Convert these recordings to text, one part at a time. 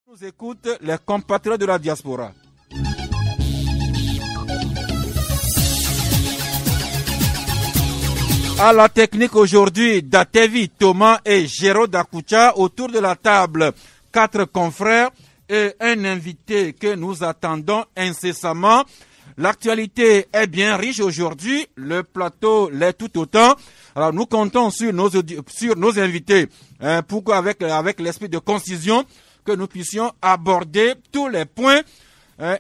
Nous écoutent les compatriotes de la diaspora. À la technique aujourd'hui, Datevi, Thomas et Géraud Dakucha autour de la table. 4 confrères et un invité que nous attendons incessamment. L'actualité est bien riche aujourd'hui, le plateau l'est tout autant. Alors nous comptons sur nos invités pour avec l'esprit de concision que nous puissions aborder tous les points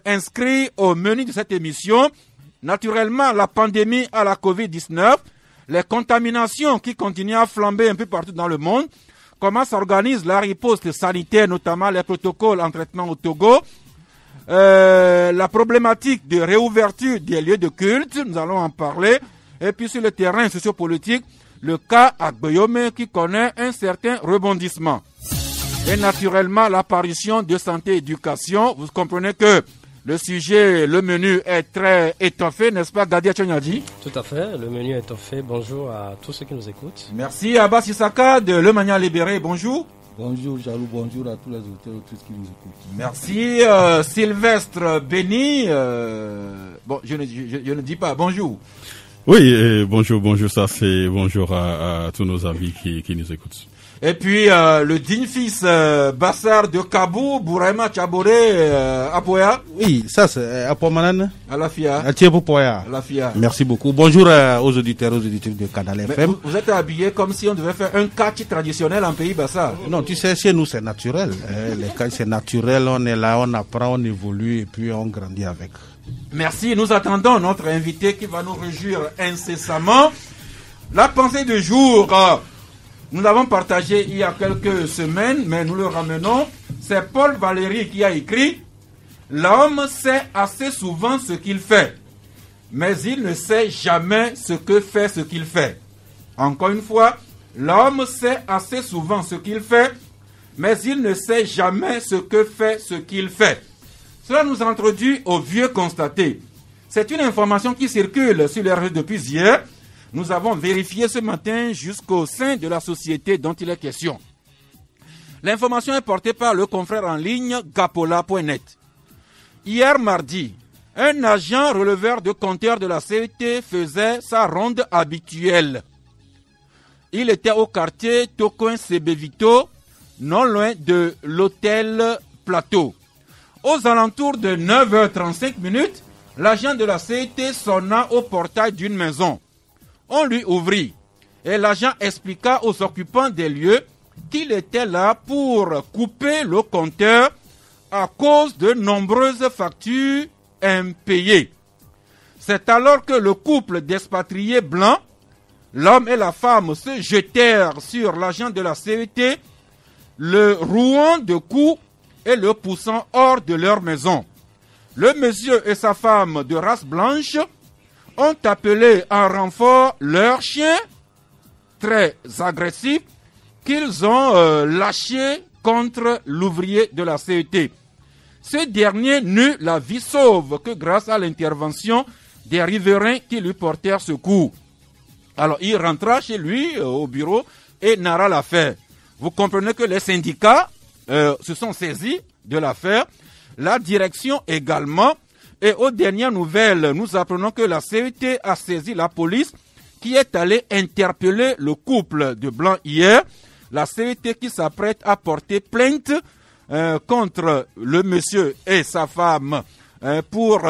inscrits au menu de cette émission. Naturellement, la pandémie à la Covid-19, les contaminations qui continuent à flamber un peu partout dans le monde, comment s'organise la riposte sanitaire, notamment les protocoles en traitement au Togo, la problématique de réouverture des lieux de culte, nous allons en parler, et puis sur le terrain sociopolitique, le cas à Gboyome qui connaît un certain rebondissement. Et naturellement, l'apparition de santé et éducation, vous comprenez que le sujet, le menu est très étoffé, n'est-ce pas, Gadia Tchonyadji? Tout à fait, le menu est étoffé. Bonjour à tous ceux qui nous écoutent. Merci, Abbas Issaka de Le Mania Libéré, bonjour. Bonjour Jalou, bonjour à tous les auditeurs et tous ceux qui nous écoutent. Merci, Sylvestre Béni. Bon, je ne dis pas bonjour. Oui, bonjour, ça c'est bonjour à tous nos amis qui nous écoutent. Et puis le digne fils Bassar de Kabou, Bouraima Tchaboré, Apoya. Oui, ça c'est Apomanan. Alafia. Atiepopoya. Alafia. Merci beaucoup. Bonjour aux auditeurs, aux auditrices de Canal FM. Vous êtes habillés comme si on devait faire un catch traditionnel en pays Bassar. Non, tu sais, chez nous c'est naturel. Les catch c'est naturel, on est là, on apprend, on évolue et puis on grandit avec. Merci, nous attendons notre invité qui va nous réjouir incessamment. La pensée du jour, nous l'avons partagé il y a quelques semaines, mais nous le ramenons. C'est Paul Valéry qui a écrit « L'homme sait assez souvent ce qu'il fait, mais il ne sait jamais ce que fait ce qu'il fait. » Encore une fois, l'homme sait assez souvent ce qu'il fait, mais il ne sait jamais ce que fait ce qu'il fait. Cela nous introduit au vieux constaté. C'est une information qui circule sur les réseaux depuis hier. Nous avons vérifié ce matin jusqu'au sein de la société dont il est question. L'information est portée par le confrère en ligne gapola.net. Hier mardi, un agent releveur de compteur de la CET faisait sa ronde habituelle. Il était au quartier Tokoin Sebevito, non loin de l'hôtel Plateau. Aux alentours de 9h35, l'agent de la CET sonna au portail d'une maison. On lui ouvrit et l'agent expliqua aux occupants des lieux qu'il était là pour couper le compteur à cause de nombreuses factures impayées. C'est alors que le couple d'expatriés blancs, l'homme et la femme, se jetèrent sur l'agent de la CET, le rouant de coups et le poussant hors de leur maison. Le monsieur et sa femme de race blanche ont appelé en renfort leur chien, très agressif, qu'ils ont lâché contre l'ouvrier de la CET. Ce dernier n'eut la vie sauve que grâce à l'intervention des riverains qui lui portèrent secours. Alors il rentra chez lui au bureau et narra l'affaire. Vous comprenez que les syndicats se sont saisis de l'affaire, la direction également. Et aux dernières nouvelles, nous apprenons que la CET a saisi la police qui est allée interpeller le couple de blancs hier. La CET qui s'apprête à porter plainte contre le monsieur et sa femme pour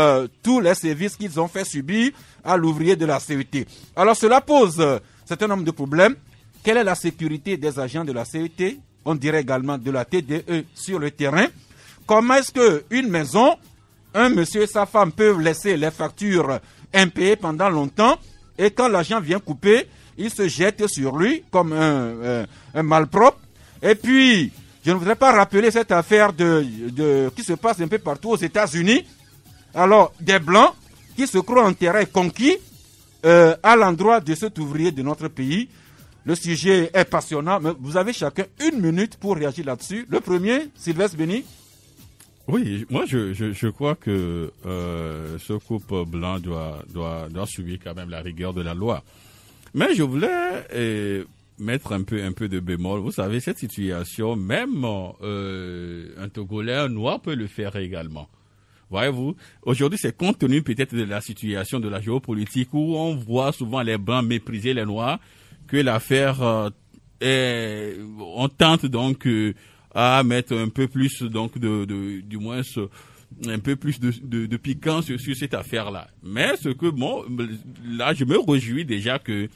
tous les services qu'ils ont fait subir à l'ouvrier de la CET. Alors cela pose un certain nombre de problèmes. Quelle est la sécurité des agents de la CET? On dirait également de la TDE sur le terrain. Comment est-ce qu'une maison, un monsieur et sa femme peuvent laisser les factures impayées pendant longtemps et quand l'agent vient couper, il se jette sur lui comme un malpropre. Et puis, je ne voudrais pas rappeler cette affaire qui se passe un peu partout aux États-Unis. Alors, des Blancs qui se croient en terrain conquis à l'endroit de cet ouvrier de notre pays. Le sujet est passionnant, mais vous avez chacun 1 minute pour réagir là-dessus. Le premier, Sylvestre Béni. Oui, moi je crois que ce couple blanc doit subir quand même la rigueur de la loi. Mais je voulais mettre un peu de bémol. Vous savez, cette situation, même un Togolais, un Noir peut le faire également. Voyez-vous, aujourd'hui, c'est compte tenu peut-être de la situation de la géopolitique où on voit souvent les Blancs mépriser les Noirs, que l'affaire on tente donc à mettre un peu plus donc du moins un peu plus de piquant sur cette affaire-là. Mais là, je me réjouis déjà que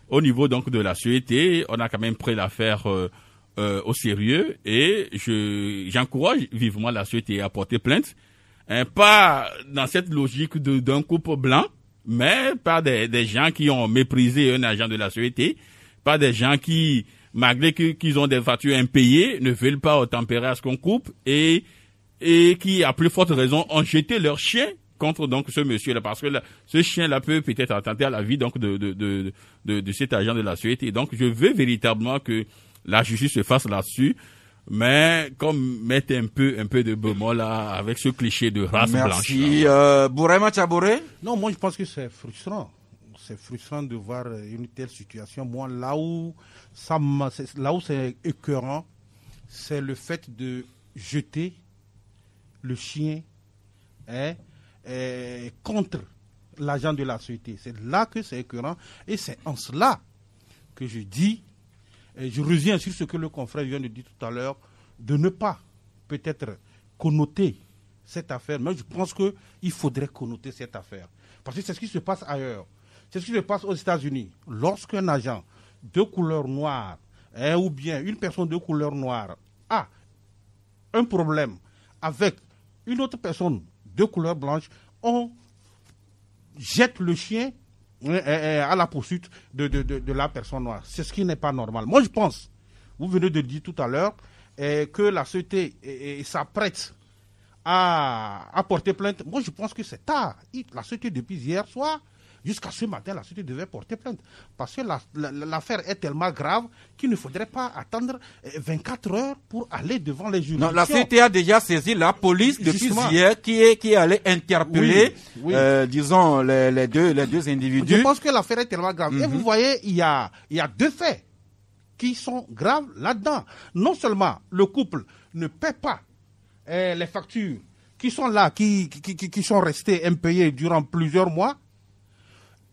au niveau donc de la société, on a quand même pris l'affaire au sérieux et j'encourage vivement la société à porter plainte. Pas dans cette logique d'un couple blanc, mais pas des gens qui ont méprisé un agent de la société, pas des gens qui, malgré qu'ils ont des factures impayées, ne veulent pas obtempérer à ce qu'on coupe et qui, à plus forte raison, ont jeté leur chien contre donc ce monsieur-là, parce que ce chien-là peut-être attenter à la vie donc de cet agent de la société. Donc, je veux véritablement que la justice se fasse là-dessus. Mais comme mettre un peu de bémol là avec ce cliché de race blanche. Merci. Bourema Tchabouré. Non, moi je pense que c'est frustrant. C'est frustrant de voir une telle situation. Moi, là où c'est écœurant, c'est le fait de jeter le chien contre l'agent de la société. C'est là que c'est écœurant. Et c'est en cela que je dis, et je reviens sur ce que le confrère vient de dire tout à l'heure, de ne pas peut-être connoter cette affaire. Mais je pense qu'il faudrait connoter cette affaire. Parce que c'est ce qui se passe ailleurs. C'est ce qui se passe aux États-Unis. Lorsqu'un agent de couleur noire, ou bien une personne de couleur noire a un problème avec une autre personne de couleur blanche, on jette le chien à la poursuite de la personne noire. C'est ce qui n'est pas normal. Moi, je pense, vous venez de dire tout à l'heure, que la société s'apprête à porter plainte. Moi, je pense que c'est tard. La société, depuis hier soir, jusqu'à ce matin, la société devait porter plainte. Parce que l'affaire est tellement grave qu'il ne faudrait pas attendre 24 heures pour aller devant les juridictions. Non, la société a déjà saisi la police depuis hier qui est allée interpeller, disons, les deux individus. Je pense que l'affaire est tellement grave. Et vous voyez, il y a 2 faits qui sont graves là-dedans. Non seulement le couple ne paie pas les factures qui sont là, qui sont restées impayées durant plusieurs mois,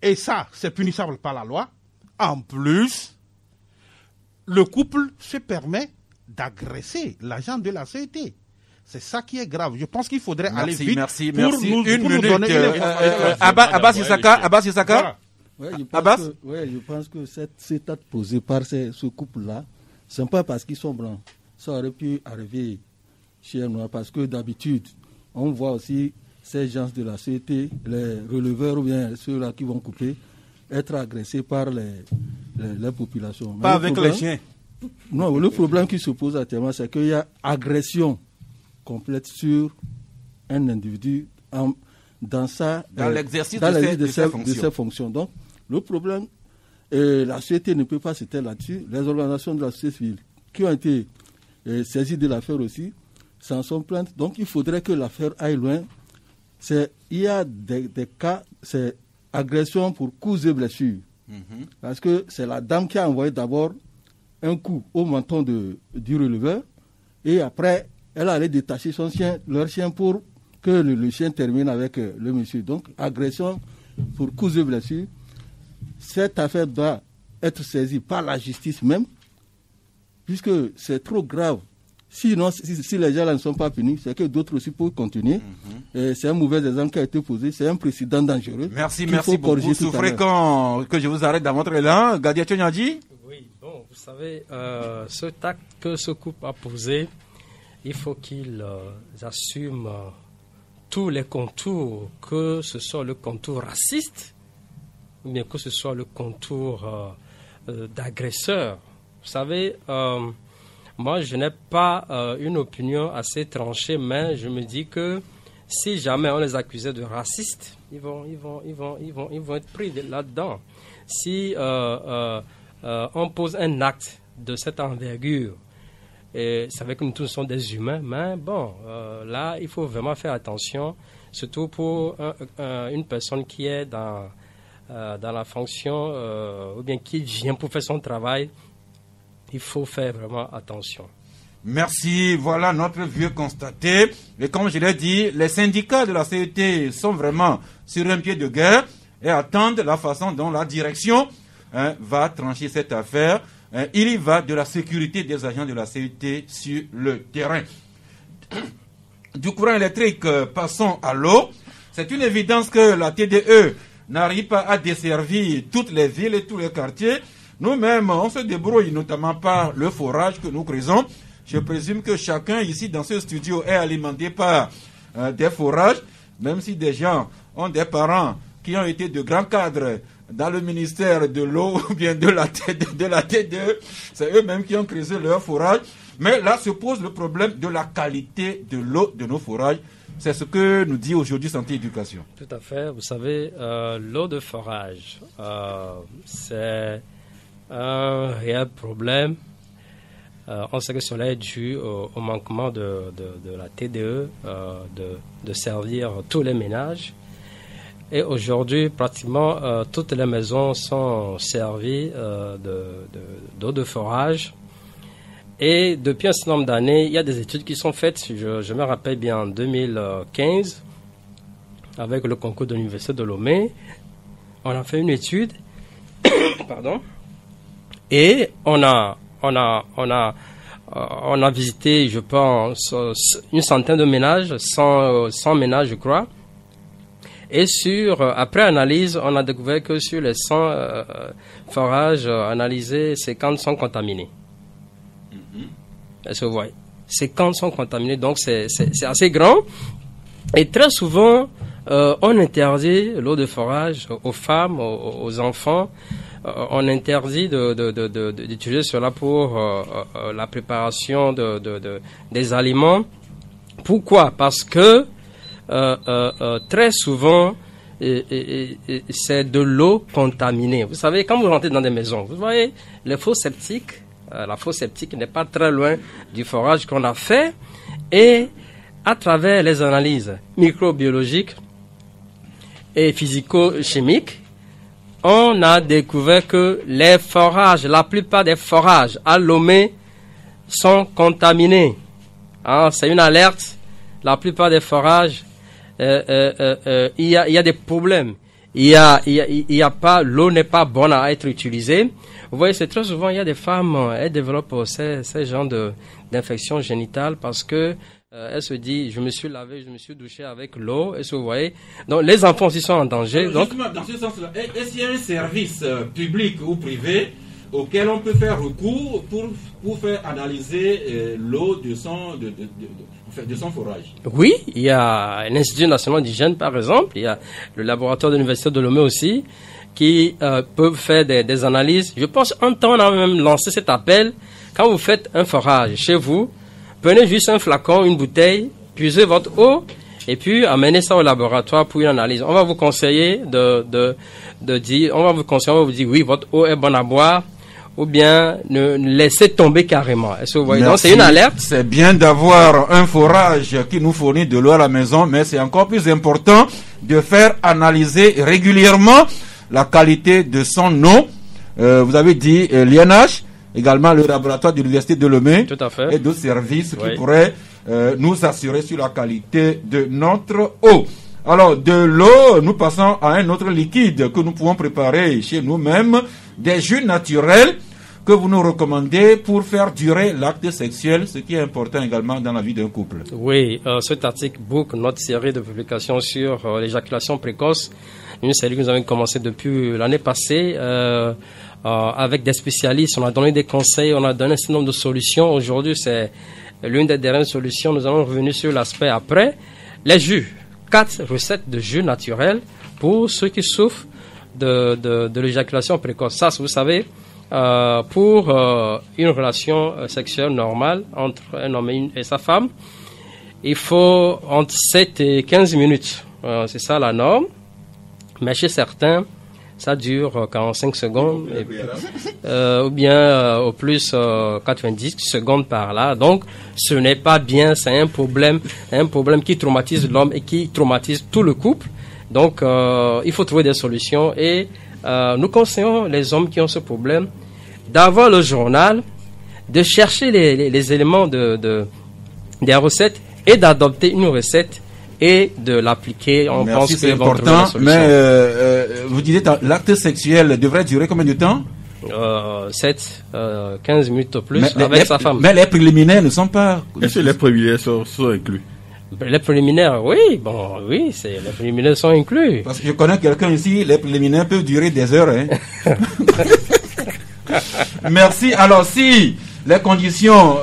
et ça, c'est punissable par la loi. En plus, le couple se permet d'agresser l'agent de la société. C'est ça qui est grave. Je pense qu'il faudrait aller vite pour nous donner une information. Abbas Issaka. Je pense que cet acte posé par ce couple-là, ce n'est pas parce qu'ils sont blancs. Ça aurait pu arriver chez un noir, parce que d'habitude, on voit aussi ces gens de la société, les releveurs ou bien ceux-là qui vont couper, être agressés par les populations. Pas avec les chiens. Non, le problème qui se pose actuellement, c'est qu'il y a agression complète sur un individu dans l'exercice de ses fonctions. Donc, le problème, la société ne peut pas se taire là-dessus. Les organisations de la société civile qui ont été saisies de l'affaire aussi s'en sont plaintes. Donc, il faudrait que l'affaire aille loin. Il y a des cas, c'est agression pour coups et blessures. Parce que c'est la dame qui a envoyé d'abord un coup au menton du releveur, et après, elle allait détacher leur chien pour que le chien termine avec le monsieur. Donc, agression pour coups et blessures. Cette affaire doit être saisie par la justice même, puisque c'est trop grave. Sinon, si les gens là ne sont pas punis, c'est que d'autres aussi peuvent continuer. C'est un mauvais exemple qui a été posé, c'est un précédent dangereux. Merci beaucoup. Souffrez que je vous arrête dans votre élan. Gadia Tchonyadji. Oui, bon, vous savez, ce acte que ce couple a posé, il faut qu'ils assument tous les contours, que ce soit le contour raciste, ou bien que ce soit le contour d'agresseur. Vous savez, moi, je n'ai pas une opinion assez tranchée, mais je me dis que si jamais on les accusait de racistes, ils vont être pris là-dedans. Si on pose un acte de cette envergure, et c'est vrai que nous tous sommes des humains, mais bon, là, il faut vraiment faire attention, surtout pour une personne qui est dans la fonction, ou bien qui vient pour faire son travail. Il faut faire vraiment attention. Merci, voilà notre vue constatée. Et comme je l'ai dit, les syndicats de la CET sont vraiment sur un pied de guerre et attendent la façon dont la direction va trancher cette affaire. Il y va de la sécurité des agents de la CET sur le terrain. Du courant électrique, passons à l'eau. C'est une évidence que la TDE n'arrive pas à desservir toutes les villes et tous les quartiers. Nous-mêmes, on se débrouille notamment par le forage que nous creusons. Je présume que chacun ici dans ce studio est alimenté par des forages, même si des gens ont des parents qui ont été de grands cadres dans le ministère de l'eau ou bien de la TDE. C'est eux-mêmes qui ont creusé leur forage. Mais là se pose le problème de la qualité de l'eau de nos forages. C'est ce que nous dit aujourd'hui Santé Éducation. Tout à fait. Vous savez, l'eau de forage, c'est un réel problème. On sait que cela est dû au manquement de la TDE de servir tous les ménages. Et aujourd'hui, pratiquement toutes les maisons sont servies d'eau de forage. Et depuis un certain nombre d'années, il y a des études qui sont faites. Je me rappelle bien en 2015, avec le concours de l'Université de Lomé, on a fait une étude. Pardon. Et on a visité, je pense, une centaine de ménages, 100 ménages, je crois. Et après analyse, on a découvert que sur les 100 forages analysés, 50 sont contaminés. Est-ce que vous voyez? 50 sont contaminés, donc c'est assez grand. Et très souvent, on interdit l'eau de forage aux femmes, aux enfants. On interdit d'utiliser cela pour la préparation des aliments. Pourquoi? Parce que très souvent, c'est de l'eau contaminée. Vous savez, quand vous rentrez dans des maisons, vous voyez, les fosses septiques, la fosse septique n'est pas très loin du forage qu'on a fait. Et à travers les analyses microbiologiques et physico-chimiques, on a découvert que les forages, la plupart des forages à Lomé sont contaminés. C'est une alerte. La plupart des forages, il y a des problèmes. L'eau n'est pas bonne à être utilisée. Vous voyez, c'est très souvent, il y a des femmes, elles développent ces genres d'infections génitales parce que elle se dit, je me suis lavé, je me suis douché avec l'eau, et vous voyez. Donc, les enfants aussi sont en danger. Donc, justement, dans ce sens-là, est-ce qu'il y a un service public ou privé auquel on peut faire recours pour faire analyser l'eau de son forage? Oui, il y a l'Institut national d'hygiène, par exemple. Il y a le laboratoire de l'Université de Lomé aussi, qui peuvent faire des analyses. Je pense, un temps, on a même lancé cet appel. Quand vous faites un forage chez vous, prenez juste un flacon, une bouteille, puisez votre eau et puis amenez ça au laboratoire pour une analyse. On va vous conseiller de dire, on va vous dire oui, votre eau est bonne à boire ou bien ne laissez tomber carrément. Est-ce que vous voyez? Donc c'est une alerte. C'est bien d'avoir un forage qui nous fournit de l'eau à la maison, mais c'est encore plus important de faire analyser régulièrement la qualité de son eau. Vous avez dit l'INH, également le laboratoire de l'Université de Lomé. Tout à fait. Et d'autres services qui pourraient nous assurer sur la qualité de notre eau. Alors, de l'eau, nous passons à un autre liquide que nous pouvons préparer chez nous-mêmes, des jus naturels que vous nous recommandez pour faire durer l'acte sexuel, ce qui est important également dans la vie d'un couple. Oui, cet article boucle notre série de publications sur l'éjaculation précoce, une série que nous avons commencé depuis l'année passée avec des spécialistes. On a donné des conseils, on a donné un certain nombre de solutions. Aujourd'hui, c'est l'une des dernières solutions. Nous allons revenir sur l'aspect après. Les jus. 4 recettes de jus naturels pour ceux qui souffrent de l'éjaculation précoce. Ça, vous savez, pour une relation sexuelle normale entre un homme et sa femme, il faut entre 7 et 15 minutes. C'est ça la norme. Mais chez certains, ça dure 45 secondes, ou bien au plus 90 secondes par là. Donc, ce n'est pas bien, c'est un problème qui traumatise l'homme et qui traumatise tout le couple. Donc, il faut trouver des solutions et nous conseillons les hommes qui ont ce problème d'avoir le journal, de chercher les éléments des recettes et d'adopter une recette et de l'appliquer. On pense que c'est important, mais vous disiez l'acte sexuel devrait durer combien de temps? 15 minutes au plus avec sa femme. Mais les préliminaires ne sont pas... Est-ce que les préliminaires sont inclus? Les préliminaires, oui, les préliminaires sont inclus. Parce que je connais quelqu'un ici, les préliminaires peuvent durer des heures. Hein. Merci. Alors, si les conditions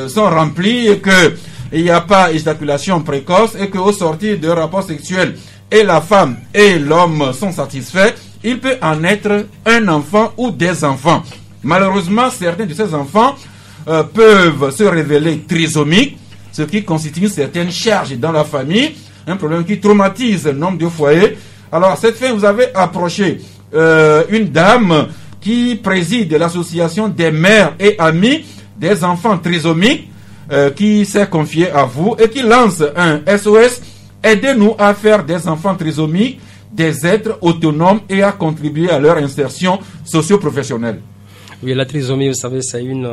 sont remplies et qu'il n'y a pas éjaculation précoce et qu'au sortir de rapport sexuel et la femme et l'homme sont satisfaits, il peut en être un enfant ou des enfants. Malheureusement, certains de ces enfants peuvent se révéler trisomiques, ce qui constitue une certaine charge dans la famille, un problème qui traumatise un nombre de foyers. Alors, à cette fin, vous avez approché une dame qui préside l'association des mères et amis des enfants trisomiques, qui s'est confiée à vous et qui lance un SOS. Aidez-nous à faire des enfants trisomiques des êtres autonomes et à contribuer à leur insertion socio-professionnelle. Oui, la trisomie, vous savez, c'est une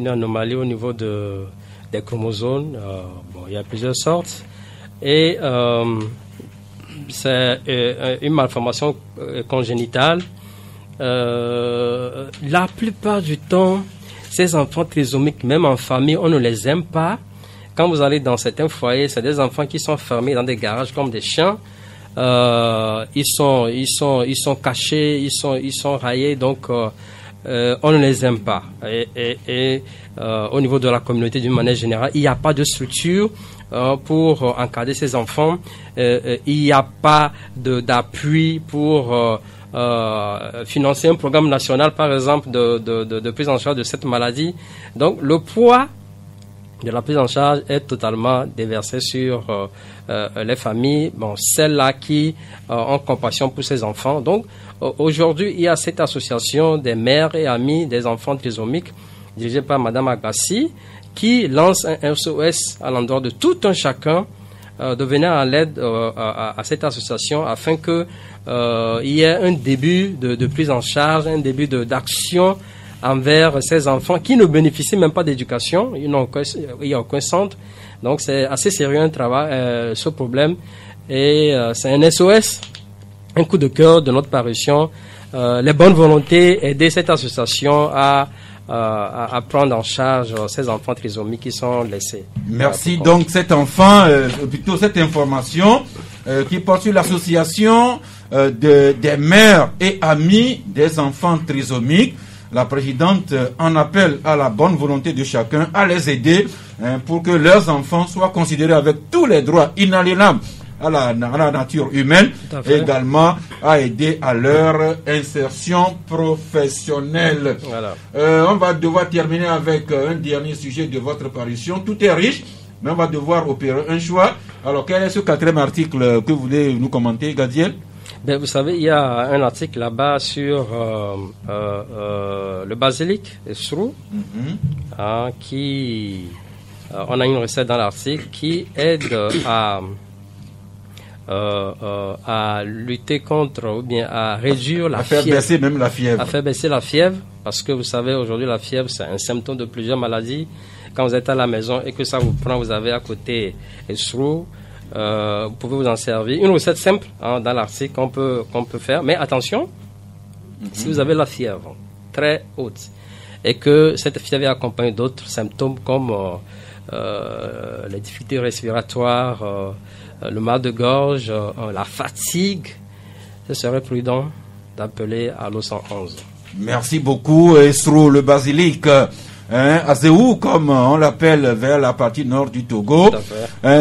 anomalie au niveau des chromosomes. Il y a plusieurs sortes. Et c'est une malformation congénitale. La plupart du temps, ces enfants trisomiques, même en famille, on ne les aime pas. Quand vous allez dans certains foyers, c'est des enfants qui sont fermés dans des garages comme des chiens. Ils sont cachés, ils sont raillés, donc on ne les aime pas. Et au niveau de la communauté d'une manière générale, il n'y a pas de structure pour encadrer ces enfants. Il n'y a pas d'appui pour financer un programme national, par exemple, de prise en charge de cette maladie. Donc, le poids de la prise en charge est totalement déversé sur les familles, celles-là qui ont compassion pour ces enfants. Donc, aujourd'hui, il y a cette association des mères et amis des enfants trisomiques, dirigée par Madame Agbassi, qui lance un SOS à l'endroit de tout un chacun de venir en l'aide à cette association afin que il y ait un début de prise en charge, un début d'action envers ces enfants qui ne bénéficient même pas d'éducation. Il n'y a aucun centre. Donc c'est assez sérieux un travail, ce problème. Et c'est un SOS, un coup de cœur de notre parution. Les bonnes volontés, aider cette association à prendre en charge ces enfants trisomiques qui sont laissés. Merci. Donc cet enfant, plutôt cette information qui porte sur l'association des mères et amis des enfants trisomiques. La présidente en appelle à la bonne volonté de chacun à les aider pour que leurs enfants soient considérés avec tous les droits inaliénables à la nature humaine, et également à aider à leur insertion professionnelle. Voilà. On va devoir terminer avec un dernier sujet de votre parution. Tout est riche, mais on va devoir opérer un choix. Alors, quel est ce 4e article que vous voulez nous commenter, Gadiel? Vous savez, il y a un article là-bas sur le basilic Esrou, qui on a une recette dans l'article qui aide à lutter contre ou bien à réduire la fièvre. À faire baisser même la fièvre. À faire baisser la fièvre, parce que vous savez, aujourd'hui, la fièvre, c'est un symptôme de plusieurs maladies. Quand vous êtes à la maison et que ça vous prend, vous avez à côté Esrou. Vous pouvez vous en servir. Une recette simple dans l'article qu'on peut faire. Mais attention, si vous avez la fièvre très haute et que cette fièvre est accompagnée d'autres symptômes comme les difficultés respiratoires, le mal de gorge, la fatigue, ce serait prudent d'appeler à l'O111. Merci beaucoup, Esrou, le basilic. Azéou, comme on l'appelle vers la partie nord du Togo.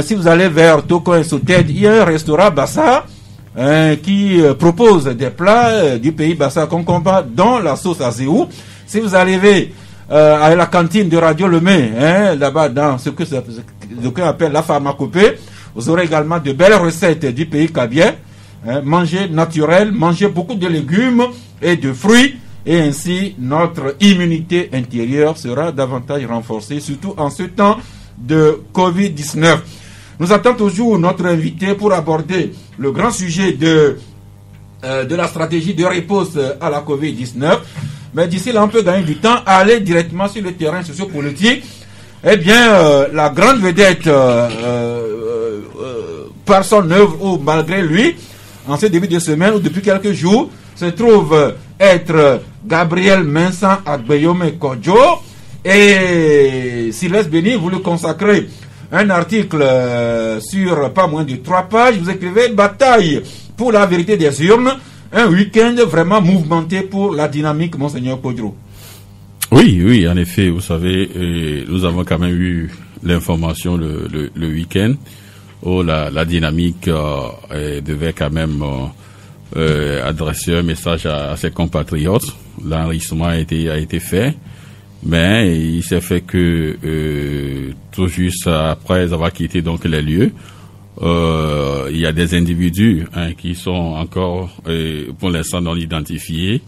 Si vous allez vers Toko et Soted, il y a un restaurant Bassa qui propose des plats du pays Bassa Konkomba, dont la sauce Azéou. Si vous arrivez à la cantine de Radio Lemay, là-bas dans ce que d'aucuns appellent la pharmacopée, vous aurez également de belles recettes du pays Kabien. manger naturel, manger beaucoup de légumes et de fruits, et ainsi notre immunité intérieure sera davantage renforcée, surtout en ce temps de Covid-19. Nous attendons toujours notre invité pour aborder le grand sujet de la stratégie de réponse à la Covid-19. Mais d'ici là, on peut gagner du temps à aller directement sur le terrain sociopolitique. Eh bien, la grande vedette, par son œuvre ou malgré lui, en ce début de semaine ou depuis quelques jours, se trouve être Gabriel Mensah Agbeyome Kodjo. Et Sylvestre Béni, vous lui consacrez un article sur pas moins de 3 pages. Vous écrivez « Bataille pour la vérité des urnes ». Un week-end vraiment mouvementé pour la dynamique, Monseigneur Kodjo. Oui, en effet, vous savez, nous avons quand même eu l'information le week-end où la dynamique devait quand même adresser un message à ses compatriotes. L'enregistrement a été fait, mais il s'est fait que tout juste après avoir quitté donc les lieux, il y a des individus qui sont encore pour l'instant non identifiés.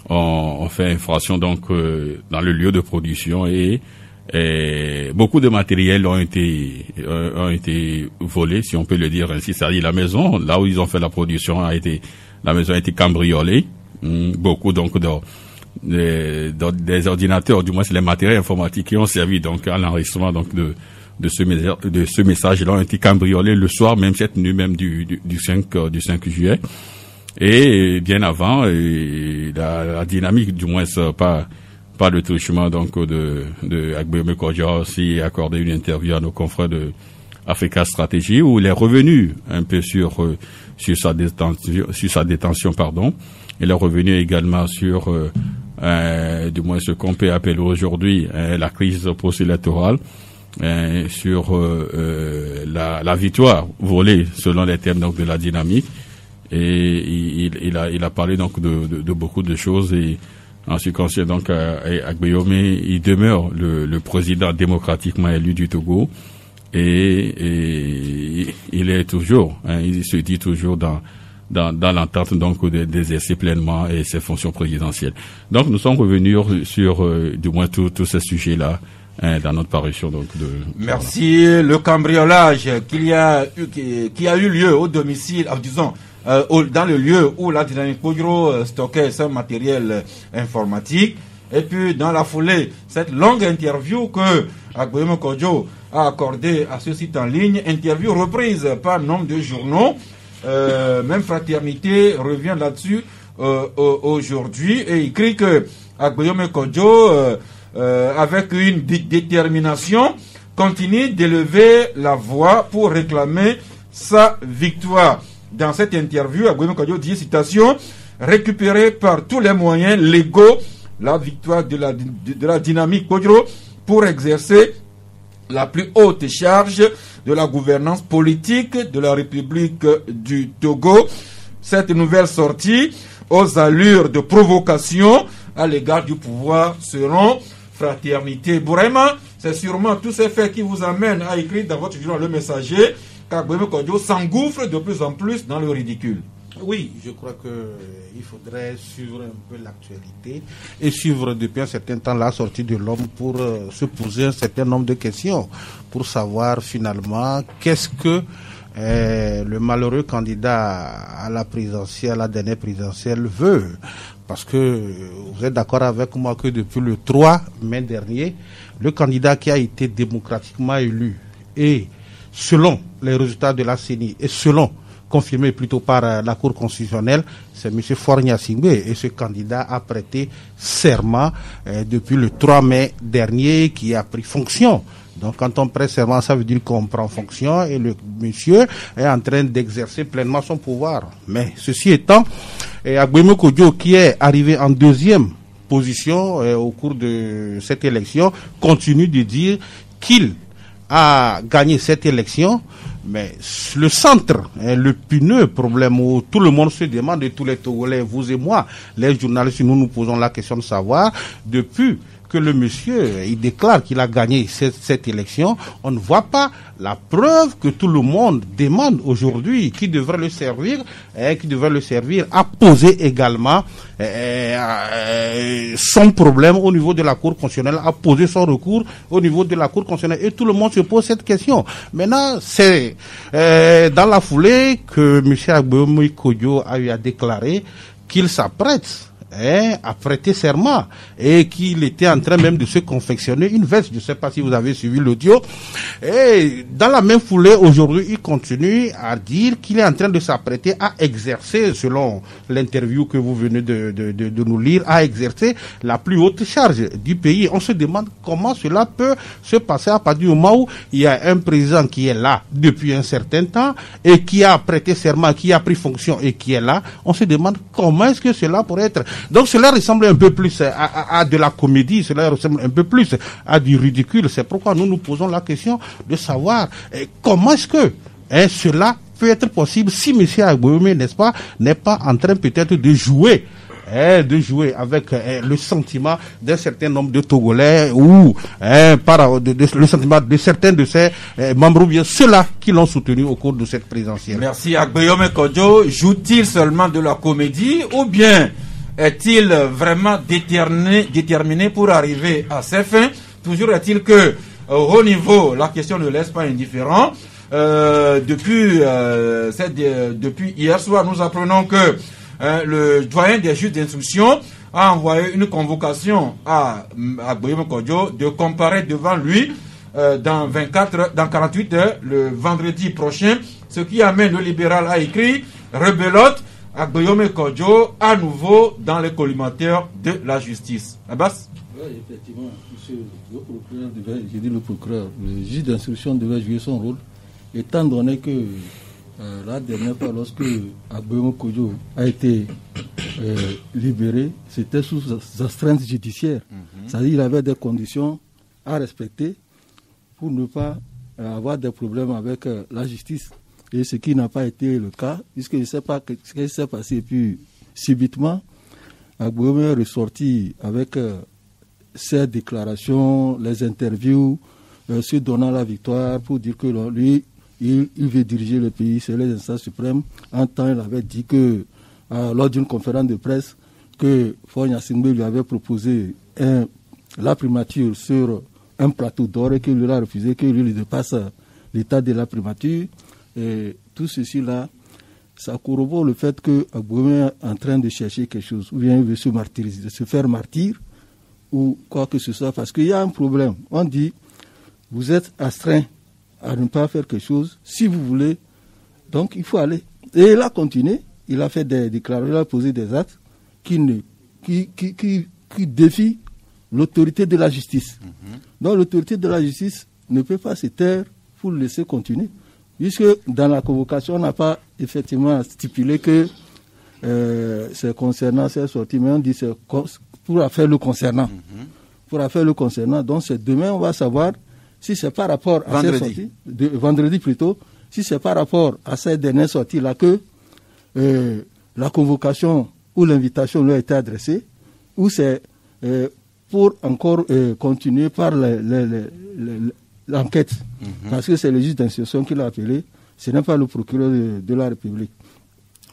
On fait infraction donc dans le lieu de production et beaucoup de matériel ont été volés, si on peut le dire ainsi. C'est-à-dire la maison, là où ils ont fait la production, la maison a été cambriolée. Beaucoup donc des ordinateurs, du moins c'est les matériels informatiques qui ont servi donc à l'enregistrement donc de ce message-là ont été cambriolés le soir, même cette nuit même du 5 juillet. Et bien avant, la dynamique, du moins pas le truchement donc de Agbeyome Kodjo, aussi accordé une interview à nos confrères de Africa Strategy où il est revenu un peu sur sa détention, pardon. Il est revenu également sur du moins ce qu'on peut appeler aujourd'hui la crise post-électorale, sur la victoire volée selon les termes donc de la dynamique. Et il a parlé donc de beaucoup de choses. Et en ce qui concerne donc Agbeyome, il demeure le président démocratiquement élu du Togo et il est toujours, il se dit toujours dans l'entente donc d'exercer pleinement ses fonctions présidentielles. Donc nous sommes revenus sur du moins tous ces sujets-là dans notre parution donc de. Merci. Voilà. Le cambriolage qui a eu lieu au domicile, disons. Dans le lieu où la dynamique Kodjo stockait son matériel informatique. Et puis, dans la foulée, cette longue interview que Agbeyome Kodjo a accordée à ce site en ligne, interview reprise par nombre de journaux, même Fraternité revient là-dessus aujourd'hui et écrit que Agbeyome Kodjo, avec une détermination, continue d'élever la voix pour réclamer sa victoire. Dans cette interview, Agbeyome Kodjo dit, citation, récupérer par tous les moyens légaux la victoire de la dynamique Kodjo pour exercer la plus haute charge de la gouvernance politique de la République du Togo. Cette nouvelle sortie, aux allures de provocation à l'égard du pouvoir, selon Fraternité. Bourema, c'est sûrement tous ces faits qui vous amènent à écrire dans votre journal Le Messager qu'Agbeyome Kodjo s'engouffre de plus en plus dans le ridicule. Oui, je crois qu'il faudrait suivre un peu l'actualité et suivre depuis un certain temps la sortie de l'homme pour se poser un certain nombre de questions, pour savoir finalement qu'est-ce que le malheureux candidat à la présidentielle, à la dernière présidentielle veut. Parce que vous êtes d'accord avec moi que depuis le 3 mai dernier, le candidat qui a été démocratiquement élu et selon les résultats de la CENI et confirmé plutôt par la Cour constitutionnelle, c'est M. Faure Gnassingbé. Et ce candidat a prêté serment depuis le 3 mai dernier qui a pris fonction. Donc quand on prête serment, ça veut dire qu'on prend fonction et le monsieur est en train d'exercer pleinement son pouvoir. Mais ceci étant, Agbeyome Kodjo, qui est arrivé en deuxième position au cours de cette élection, continue de dire qu'il a gagné cette élection, mais le centre, le pineux problème où tout le monde se demande, et tous les Togolais, vous et moi, les journalistes, nous nous posons la question de savoir, depuis que le monsieur, il déclare qu'il a gagné cette élection, on ne voit pas la preuve que tout le monde demande aujourd'hui, qui devrait le servir à poser également son problème au niveau de la Cour constitutionnelle, à poser son recours au niveau de la Cour constitutionnelle. Et tout le monde se pose cette question. Maintenant, c'est dans la foulée que M. Agbeomo Kodjo a eu à déclarer qu'il s'apprête à prêter serment et qu'il était en train même de se confectionner une veste. Je ne sais pas si vous avez suivi l'audio. Et dans la même foulée, aujourd'hui, il continue à dire qu'il est en train de s'apprêter à exercer, selon l'interview que vous venez de nous lire, à exercer la plus haute charge du pays. On se demande comment cela peut se passer à partir du moment où il y a un président qui est là depuis un certain temps et qui a prêté serment, qui a pris fonction et qui est là. On se demande comment est-ce que cela pourrait être. Donc cela ressemble un peu plus à de la comédie, cela ressemble un peu plus à du ridicule. C'est pourquoi nous nous posons la question de savoir comment est-ce que cela peut être possible si M. Agbeomo, n'est-ce pas, n'est pas en train peut-être de jouer avec le sentiment d'un certain nombre de Togolais ou le sentiment de certains de ses membres ou bien ceux-là qui l'ont soutenu au cours de cette présidentielle. Merci. Agbeomo Kodjo joue-t-il seulement de la comédie ou bien est-il vraiment déterminé pour arriver à ses fins? Toujours est-il que au haut niveau, la question ne laisse pas indifférent. Depuis hier soir, nous apprenons que le doyen des juges d'instruction a envoyé une convocation à Agbeomo Kodjo de comparaître devant lui dans 48 heures, le vendredi prochain, ce qui amène le libéral à écrire rebelote Agbeomo Kodjo à nouveau dans les collimateurs de la justice. Abbas? Oui, effectivement, le procureur, le juge d'instruction devait jouer son rôle, étant donné que la dernière fois, lorsque Agbeomo Kodjo a été libéré, c'était sous astreinte judiciaire. C'est-à-dire qu'il avait des conditions à respecter pour ne pas avoir des problèmes avec la justice. Et ce qui n'a pas été le cas, puisque je ne sais pas ce qui s'est passé. Et puis, subitement, Agbeomo est ressorti avec ses déclarations, les interviews, se donnant la victoire pour dire que lui, il veut diriger le pays, c'est les instances suprêmes. En temps, il avait dit que, lors d'une conférence de presse, que Faure Gnassingbé lui avait proposé la primature sur un plateau d'or et qu'il lui a refusé, qu'il lui dépasse l'état de la primature. Et tout ceci-là, ça corrobore le fait que Agbeomo est en train de chercher quelque chose, ou bien il veut se martyriser, se faire martyr, ou quoi que ce soit, parce qu'il y a un problème. On dit, vous êtes astreint à ne pas faire quelque chose, si vous voulez, donc il faut aller. Et il a continué, il a fait des déclarations, il a posé des actes qui défient l'autorité de la justice. Donc l'autorité de la justice ne peut pas se taire pour le laisser continuer. Puisque dans la convocation, on n'a pas effectivement stipulé que c'est concernant ces sorties, mais on dit c'est pour affaire le concernant. Pour affaire le concernant, donc c'est demain, on va savoir si c'est par rapport à ces sorties, vendredi plutôt, si c'est par rapport à ces dernières sorties-là que la convocation ou l'invitation lui a été adressée, ou c'est pour encore continuer par l'enquête, parce que c'est le juge d'instruction qui l'a appelé, ce n'est pas le procureur de la République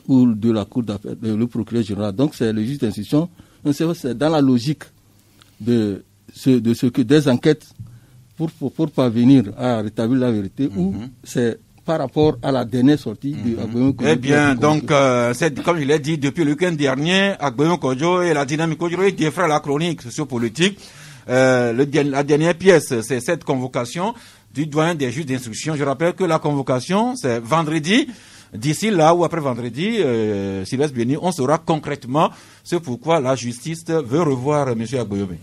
ou de la Cour d'appel, le procureur général. Donc c'est le juge d'instruction. C'est dans la logique de ce que des enquêtes pour parvenir à rétablir la vérité, ou c'est par rapport à la dernière sortie de Agbeomo Kodjo. Eh bien, donc, comme je l'ai dit, depuis le week-end dernier, Agbeomo Kodjo et la dynamique aujourd'hui défraient la chronique sociopolitique. La dernière pièce, c'est cette convocation du doyen des juges d'instruction. Je rappelle que la convocation, c'est vendredi. D'ici là ou après vendredi, Sylvestre Béni, on saura concrètement ce pourquoi la justice veut revoir M. Agbeomo.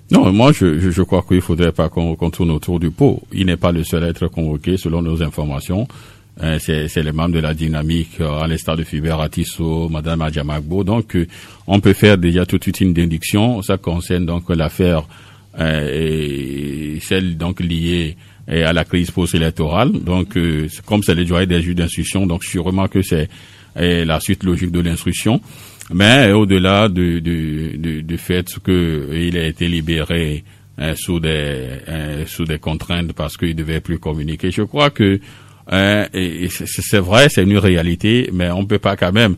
Non, moi je crois qu'il ne faudrait pas qu'on tourne autour du pot. Il n'est pas le seul à être convoqué selon nos informations. C'est les membres de la dynamique, à l'instar de Philbert Atisso, Madame Adjama Agbo. Donc on peut faire déjà tout de suite une déduction. Ça concerne donc l'affaire celle donc liée à la crise post-électorale. Donc, comme c'est le doyen des juges d'instruction, donc sûrement que c'est la suite logique de l'instruction. Mais au-delà du fait qu'il a été libéré sous des contraintes parce qu'il devait plus communiquer, je crois que et c'est vrai, c'est une réalité, mais on peut pas quand même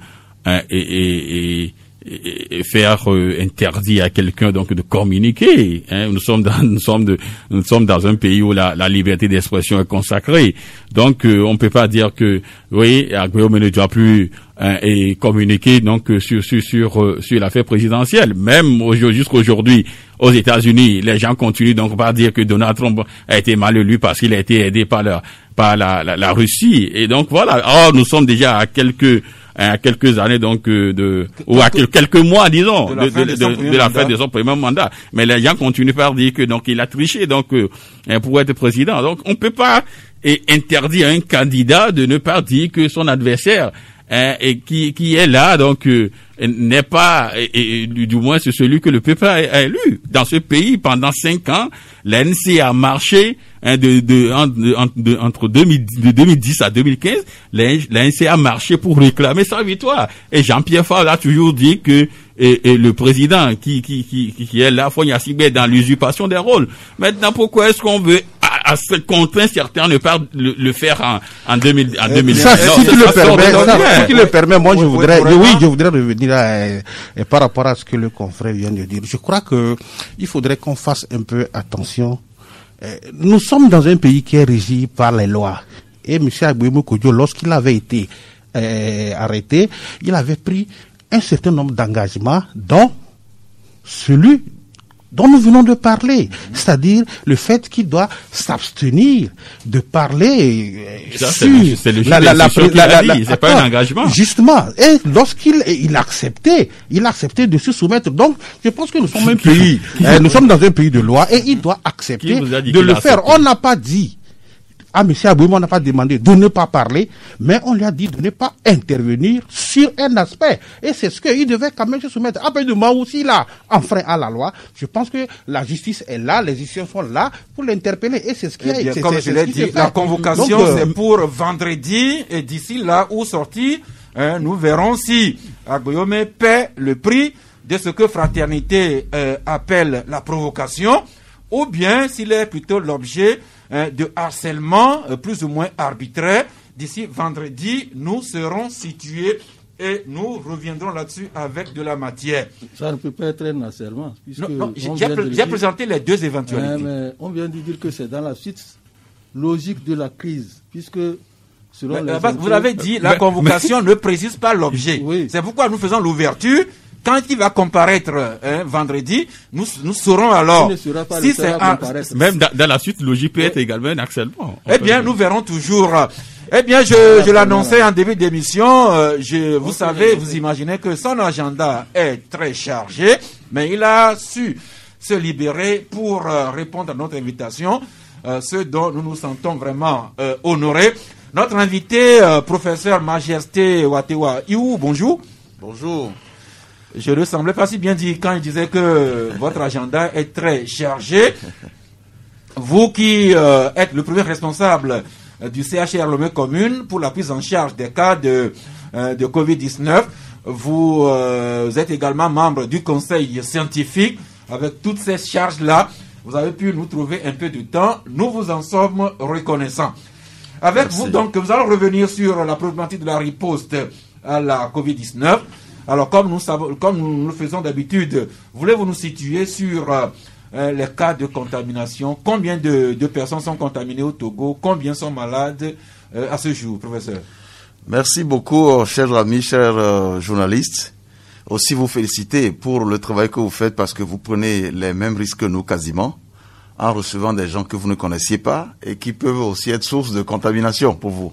faire interdit à quelqu'un donc de communiquer. Nous sommes dans un pays où la liberté d'expression est consacrée. Donc on peut pas dire que oui, Guillaume ne doit plus communiquer donc sur l'affaire présidentielle. Même jusqu'aujourd'hui aux États-Unis, les gens continuent donc par dire que Donald Trump a été mal élu parce qu'il a été aidé par la Russie. Et donc voilà, nous sommes déjà à quelques années donc ou à quelques mois disons de la fin de son premier mandat, mais les gens continuent par dire que donc il a triché donc pour être président. Donc on peut pas interdire à un candidat de ne pas dire que son adversaire et qui est là donc n'est pas du moins c'est celui que le peuple a élu. Dans ce pays pendant 5 ans, l'ANC a marché entre 2010 à 2015, l'ANC a marché pour réclamer sa victoire. Et Jean-Pierre Favre a toujours dit que le président qui est là, Fogna Sibé, dans l'usurpation des rôles. Maintenant, pourquoi est-ce qu'on veut à ce contraint certains ne pas le faire en 2010? Ça, si tu le permets, moi je voudrais revenir par rapport à ce que le confrère vient de dire. Je crois que il faudrait qu'on fasse un peu attention. Nous sommes dans un pays qui est régi par les lois. Et M. Agbouimo Kodjo, lorsqu'il avait été arrêté, il avait pris un certain nombre d'engagements, dont celui dont nous venons de parler, c'est-à-dire le fait qu'il doit s'abstenir de parler c'est le c'est pas un engagement. Justement, et lorsqu'il acceptait de se soumettre. Donc, je pense que nous sommes un pays, nous sommes dans un pays de loi et il doit accepter de le faire. On n'a pas dit à M. Agbouimo, on n'a pas demandé de ne pas parler, mais on lui a dit de ne pas intervenir sur un aspect. Et c'est ce qu'il devait quand même se soumettre. Après de moi aussi, là, enfreint à la loi, je pense que la justice est là, les institutions sont là pour l'interpeller. Et c'est ce qui a été. Comme je l'ai dit, la convocation, c'est pour vendredi, et d'ici là où sorti, nous verrons si Agbouimo paie le prix de ce que Fraternité appelle la provocation, ou bien s'il est plutôt l'objet de harcèlement plus ou moins arbitraire. D'ici vendredi, nous serons situés et nous reviendrons là-dessus avec de la matière. Ça ne peut pas être un harcèlement. J'ai présenté les deux éventualités. Mais on vient de dire que c'est dans la suite logique de la crise, puisque selon vous l'avez dit, la convocation ne précise pas l'objet. Oui. C'est pourquoi nous faisons l'ouverture. Quand il va comparaître vendredi, nous saurons alors si c'est même dans la suite logique peut être également un harcèlement. Eh bien, nous verrons toujours. Eh bien, je l'annonçais en début d'émission. Vous savez, vous imaginez que son agenda est très chargé, mais il a su se libérer pour répondre à notre invitation, ce dont nous nous sentons vraiment honorés. Notre invité, professeur Majesté Watewa Iou, bonjour. Bonjour. Je ne semblais pas si bien dit quand il disait que votre agenda est très chargé. Vous qui êtes le premier responsable du CHR Lomé Commune pour la prise en charge des cas de Covid-19, vous êtes également membre du conseil scientifique. Avec toutes ces charges-là, vous avez pu nous trouver un peu de temps. Nous vous en sommes reconnaissants. Avec Merci. Vous, donc, nous allons revenir sur la problématique de la riposte à la Covid-19. Alors, comme nous le faisons d'habitude, voulez-vous nous situer sur les cas de contamination? Combien de personnes sont contaminées au Togo? Combien sont malades à ce jour, professeur? Merci beaucoup, chers amis, chers journalistes. Aussi vous féliciter pour le travail que vous faites parce que vous prenez les mêmes risques que nous quasiment en recevant des gens que vous ne connaissiez pas et qui peuvent aussi être source de contamination pour vous.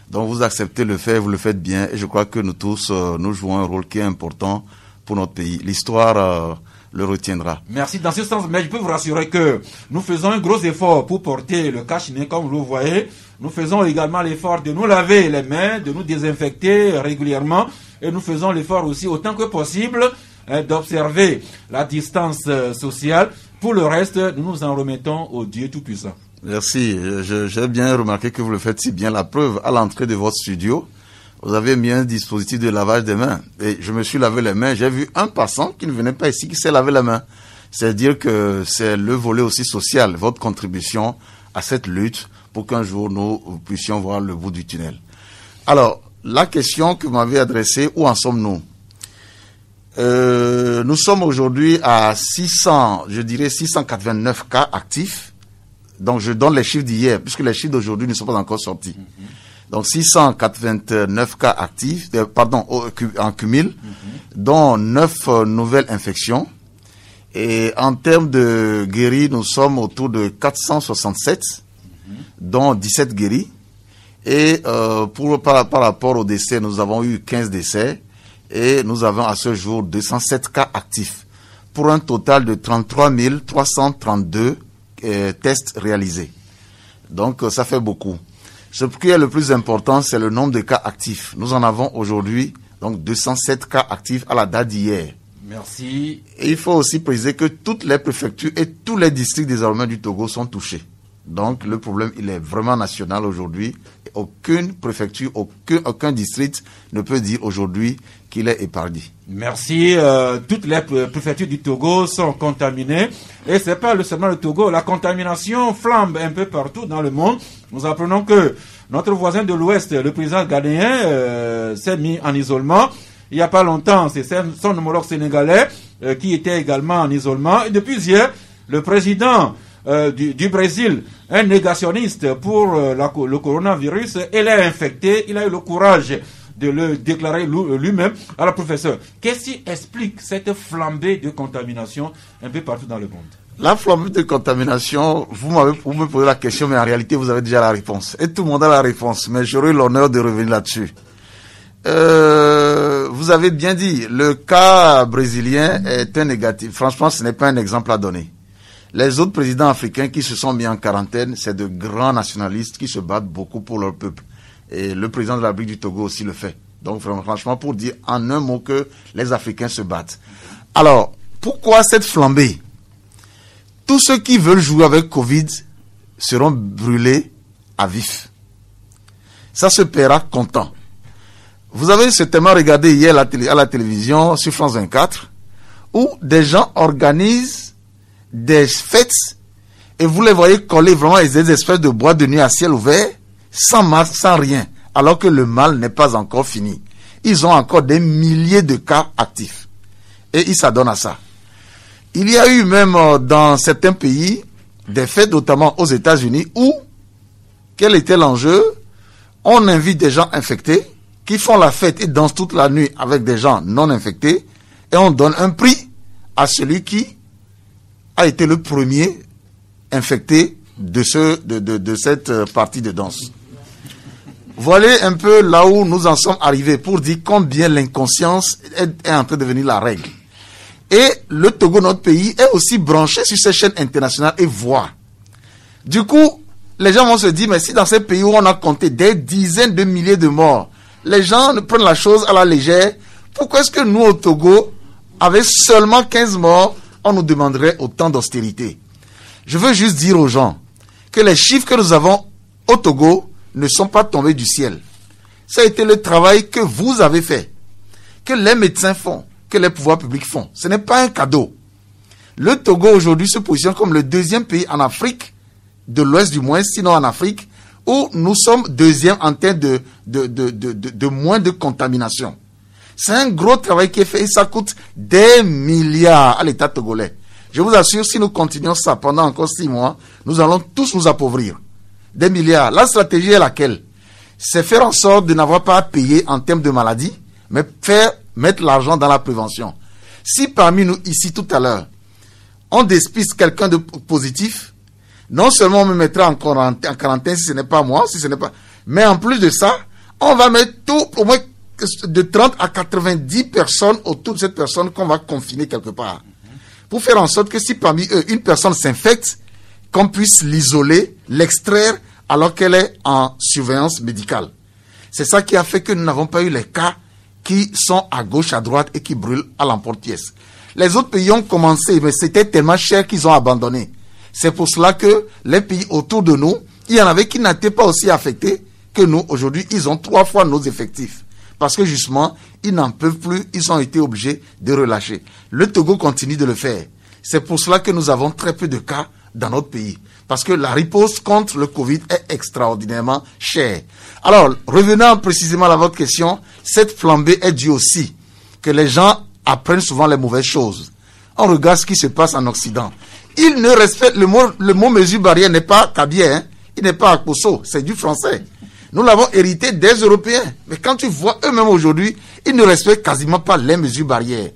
Donc vous acceptez le fait, vous le faites bien et je crois que nous tous, nous jouons un rôle qui est important pour notre pays. L'histoire le retiendra. Merci. Dans ce sens, mais je peux vous rassurer que nous faisons un gros effort pour porter le cache-nez comme vous le voyez. Nous faisons également l'effort de nous laver les mains, de nous désinfecter régulièrement et nous faisons l'effort aussi autant que possible d'observer la distance sociale. Pour le reste, nous nous en remettons au Dieu Tout-Puissant. Merci. J'ai bien remarqué que vous le faites si bien. La preuve, à l'entrée de votre studio, vous avez mis un dispositif de lavage des mains. Et je me suis lavé les mains. J'ai vu un passant qui ne venait pas ici qui s'est lavé les mains. C'est-à-dire que c'est le volet aussi social, votre contribution à cette lutte pour qu'un jour nous puissions voir le bout du tunnel. Alors, la question que vous m'avez adressée, où en sommes-nous? Nous sommes aujourd'hui à 689 cas actifs. Donc, je donne les chiffres d'hier, puisque les chiffres d'aujourd'hui ne sont pas encore sortis. Donc, 689 cas actifs, en cumul, dont 9 nouvelles infections. Et en termes de guéris, nous sommes autour de 467, dont 17 guéris. Et par rapport aux décès, nous avons eu 15 décès. Et nous avons à ce jour 207 cas actifs, pour un total de 33 332 tests réalisés. Donc, ça fait beaucoup. Ce qui est le plus important, c'est le nombre de cas actifs. Nous en avons aujourd'hui donc 207 cas actifs à la date d'hier. Merci. Et il faut aussi préciser que toutes les préfectures et tous les districts désormais du Togo sont touchés. Donc, le problème, il est vraiment national aujourd'hui. Aucune préfecture, aucun district ne peut dire aujourd'hui qu'il est épargné. Merci. Toutes les préfectures du Togo sont contaminées. Et c'est pas seulement le Togo. La contamination flambe un peu partout dans le monde. Nous apprenons que notre voisin de l'Ouest, le président ghanéen, s'est mis en isolement. Il n'y a pas longtemps, c'est son homologue sénégalais qui était également en isolement. Et depuis hier, le président du Brésil, un négationniste pour le coronavirus, il est infecté, il a eu le courage de le déclarer lui-même. Alors, professeur, qu'est-ce qui explique cette flambée de contamination un peu partout dans le monde? La flambée de contamination, vous me posez la question, mais en réalité, vous avez déjà la réponse. Et tout le monde a la réponse, mais j'aurai l'honneur de revenir là-dessus. Vous avez bien dit, le cas brésilien est un négatif. Franchement, ce n'est pas un exemple à donner. Les autres présidents africains qui se sont mis en quarantaine, c'est de grands nationalistes qui se battent beaucoup pour leur peuple. Et le président de la République du Togo aussi le fait. Donc franchement, pour dire en un mot que les Africains se battent. Alors, pourquoi cette flambée? Tous ceux qui veulent jouer avec Covid seront brûlés à vif. Ça se paiera comptant. Vous avez certainement regardé hier à la télévision sur France 24 où des gens organisent des fêtes et vous les voyez coller vraiment des espèces de boîtes de nuit à ciel ouvert, sans masque, sans rien, alors que le mal n'est pas encore fini. Ils ont encore des milliers de cas actifs et ils s'adonnent à ça. Il y a eu même dans certains pays des fêtes, notamment aux États-Unis, où, quel était l'enjeu? On invite des gens infectés qui font la fête et dansent toute la nuit avec des gens non infectés et on donne un prix à celui qui a été le premier infecté de cette partie de danse. Voilà un peu là où nous en sommes arrivés pour dire combien l'inconscience est en train de devenir la règle. Et le Togo, notre pays, est aussi branché sur ces chaînes internationales et voit. Du coup, les gens vont se dire, mais si dans ces pays où on a compté des dizaines de milliers de morts, les gens prennent la chose à la légère, pourquoi est-ce que nous au Togo, avec seulement 15 morts, on nous demanderait autant d'austérité? Je veux juste dire aux gens que les chiffres que nous avons au Togo ne sont pas tombés du ciel. Ça a été le travail que vous avez fait, que les médecins font, que les pouvoirs publics font. Ce n'est pas un cadeau. Le Togo aujourd'hui se positionne comme le deuxième pays en Afrique, de l'Ouest du moins, sinon en Afrique, où nous sommes deuxième en termes de moins de contamination. C'est un gros travail qui est fait et ça coûte des milliards à l'État togolais. Je vous assure, si nous continuons ça pendant encore 6 mois, nous allons tous nous appauvrir. Des milliards. La stratégie est laquelle? C'est faire en sorte de n'avoir pas à payer en termes de maladies, mais mettre l'argent dans la prévention. Si parmi nous, ici tout à l'heure, on dépiste quelqu'un de positif, non seulement on me mettra en quarantaine si ce n'est pas moi, si ce n'est pas... Mais en plus de ça, on va mettre au moins de 30 à 90 personnes autour de cette personne qu'on va confiner quelque part. Pour faire en sorte que si parmi eux, une personne s'infecte, qu'on puisse l'isoler, l'extraire, alors qu'elle est en surveillance médicale. C'est ça qui a fait que nous n'avons pas eu les cas qui sont à gauche, à droite et qui brûlent à l'emporte-pièce. Les autres pays ont commencé, mais c'était tellement cher qu'ils ont abandonné. C'est pour cela que les pays autour de nous, il y en avait qui n'étaient pas aussi affectés que nous. Aujourd'hui, ils ont 3 fois nos effectifs. parce que justement, ils n'en peuvent plus, ils ont été obligés de relâcher. Le Togo continue de le faire. C'est pour cela que nous avons très peu de cas dans notre pays. Parce que la riposte contre le Covid est extraordinairement chère. Alors, revenant précisément à votre question, cette flambée est due aussi que les gens apprennent souvent les mauvaises choses. On regarde ce qui se passe en Occident. Ils ne respectent, le mot mesure barrière n'est pas kabien, hein? Il n'est pas akposo, c'est du français. Nous l'avons hérité des Européens. Mais quand tu vois eux-mêmes aujourd'hui, ils ne respectent quasiment pas les mesures barrières.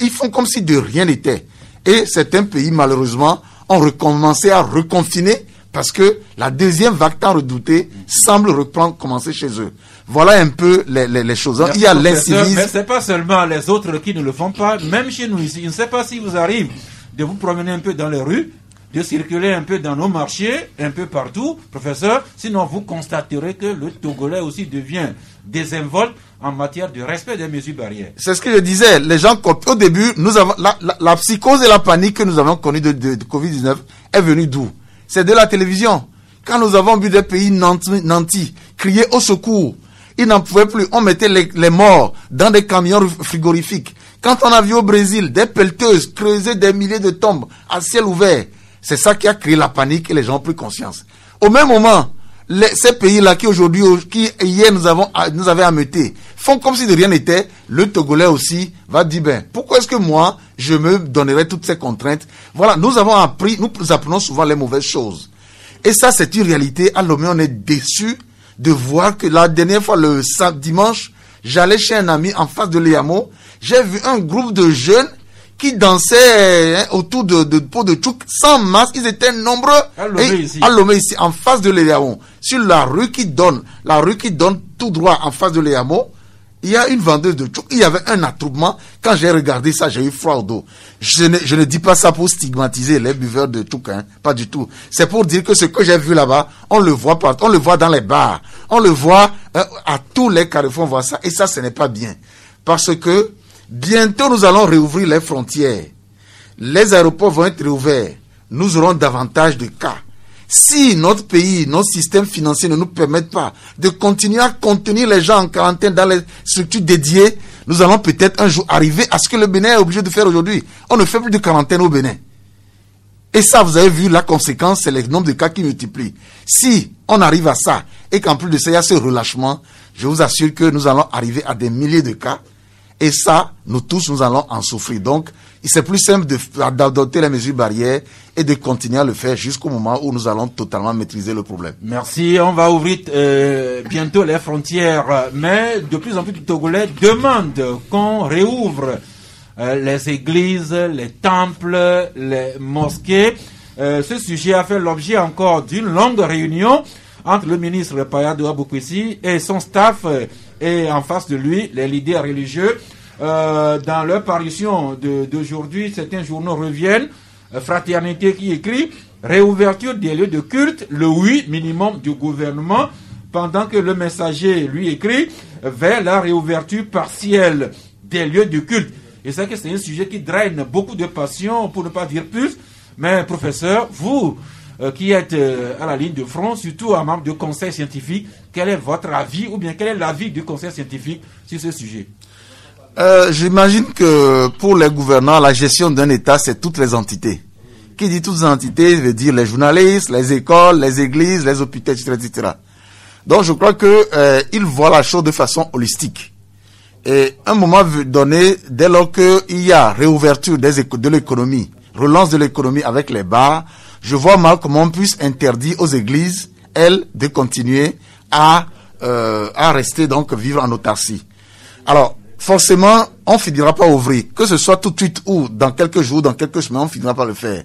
Ils font comme si de rien n'était. Et certains pays, malheureusement, ont recommencé à reconfiner parce que la deuxième vague tant redoutée semble commencer chez eux. Voilà un peu les choses. Il y a l'incivisme. Mais c'est pas seulement les autres qui ne le font pas. Même chez nous ici, je ne sais pas si vous arrive de vous promener un peu dans les rues, de circuler un peu dans nos marchés, un peu partout, professeur. Sinon, vous constaterez que le Togolais aussi devient désinvolte en matière de respect des mesures barrières. C'est ce que je disais. Les gens, au début, nous avons la psychose et la panique que nous avons connue de Covid-19 est venue d'où? C'est de la télévision. Quand nous avons vu des pays nantis crier au secours, ils n'en pouvaient plus. On mettait les morts dans des camions frigorifiques. Quand on a vu au Brésil des pelleteuses creuser des milliers de tombes à ciel ouvert, c'est ça qui a créé la panique et les gens ont pris conscience. Au même moment, ces pays-là qui hier nous avaient ameutés, font comme si de rien n'était. Le Togolais aussi va dire, pourquoi est-ce que moi, je me donnerais toutes ces contraintes? Voilà, nous apprenons souvent les mauvaises choses. Et ça, c'est une réalité. À Lomé, on est déçus de voir que la dernière fois, le dimanche, j'allais chez un ami en face de Léamo, j'ai vu un groupe de jeunes qui dansaient autour de pots de tchouk sans masque. Ils étaient nombreux. À Lomé ici, en face de Léamo, sur la rue qui donne tout droit en face de Léamo, il y a une vendeuse de tchouk. Il y avait un attroupement. Quand j'ai regardé ça, j'ai eu froid au dos. Je ne dis pas ça pour stigmatiser les buveurs de tchouk, pas du tout. C'est pour dire que ce que j'ai vu là-bas, on le voit partout, on le voit dans les bars, on le voit à tous les carrefours, on voit ça. Et ça, ce n'est pas bien. Parce que bientôt, nous allons réouvrir les frontières. Les aéroports vont être réouverts. Nous aurons davantage de cas. Si notre pays, notre système financier ne nous permettent pas de continuer à contenir les gens en quarantaine dans les structures dédiées, nous allons peut-être un jour arriver à ce que le Bénin est obligé de faire aujourd'hui. On ne fait plus de quarantaine au Bénin. Et ça, vous avez vu, la conséquence, c'est le nombre de cas qui multiplie. Si on arrive à ça, et qu'en plus de ça, il y a ce relâchement, je vous assure que nous allons arriver à des milliers de cas. Et ça, nous tous, nous allons en souffrir. Donc, c'est plus simple d'adopter les mesures barrières et de continuer à le faire jusqu'au moment où nous allons totalement maîtriser le problème. Merci. On va ouvrir bientôt les frontières. Mais de plus en plus de Togolais demandent qu'on réouvre les églises, les temples, les mosquées. Ce sujet a fait l'objet encore d'une longue réunion entre le ministre Payado Aboukwissi et son staff et en face de lui, les leaders religieux. Dans leur parution d'aujourd'hui, certains journaux reviennent. Fraternité qui écrit « Réouverture des lieux de culte, le oui minimum du gouvernement », pendant que le Messager lui écrit « Vers la réouverture partielle des lieux de culte ». Et c'est que c'est un sujet qui draine beaucoup de passion, pour ne pas dire plus. Mais professeur, vous qui êtes à la ligne de front, surtout un membre du conseil scientifique, quel est votre avis ou bien quel est l'avis du conseil scientifique sur ce sujet? J'imagine que pour les gouvernants, la gestion d'un État, c'est toutes les entités. Qui dit toutes les entités veut dire les journalistes, les écoles, les églises, les hôpitaux, etc. Donc je crois que ils voient la chose de façon holistique. Et un moment donné, dès lors qu'il y a réouverture de l'économie, relance de l'économie avec les bars, je vois mal comment on puisse interdire aux églises, elles, de continuer à rester, donc vivre en autarcie. Alors, forcément, on finira par ouvrir. Que ce soit tout de suite ou dans quelques jours, dans quelques semaines, on finira par le faire.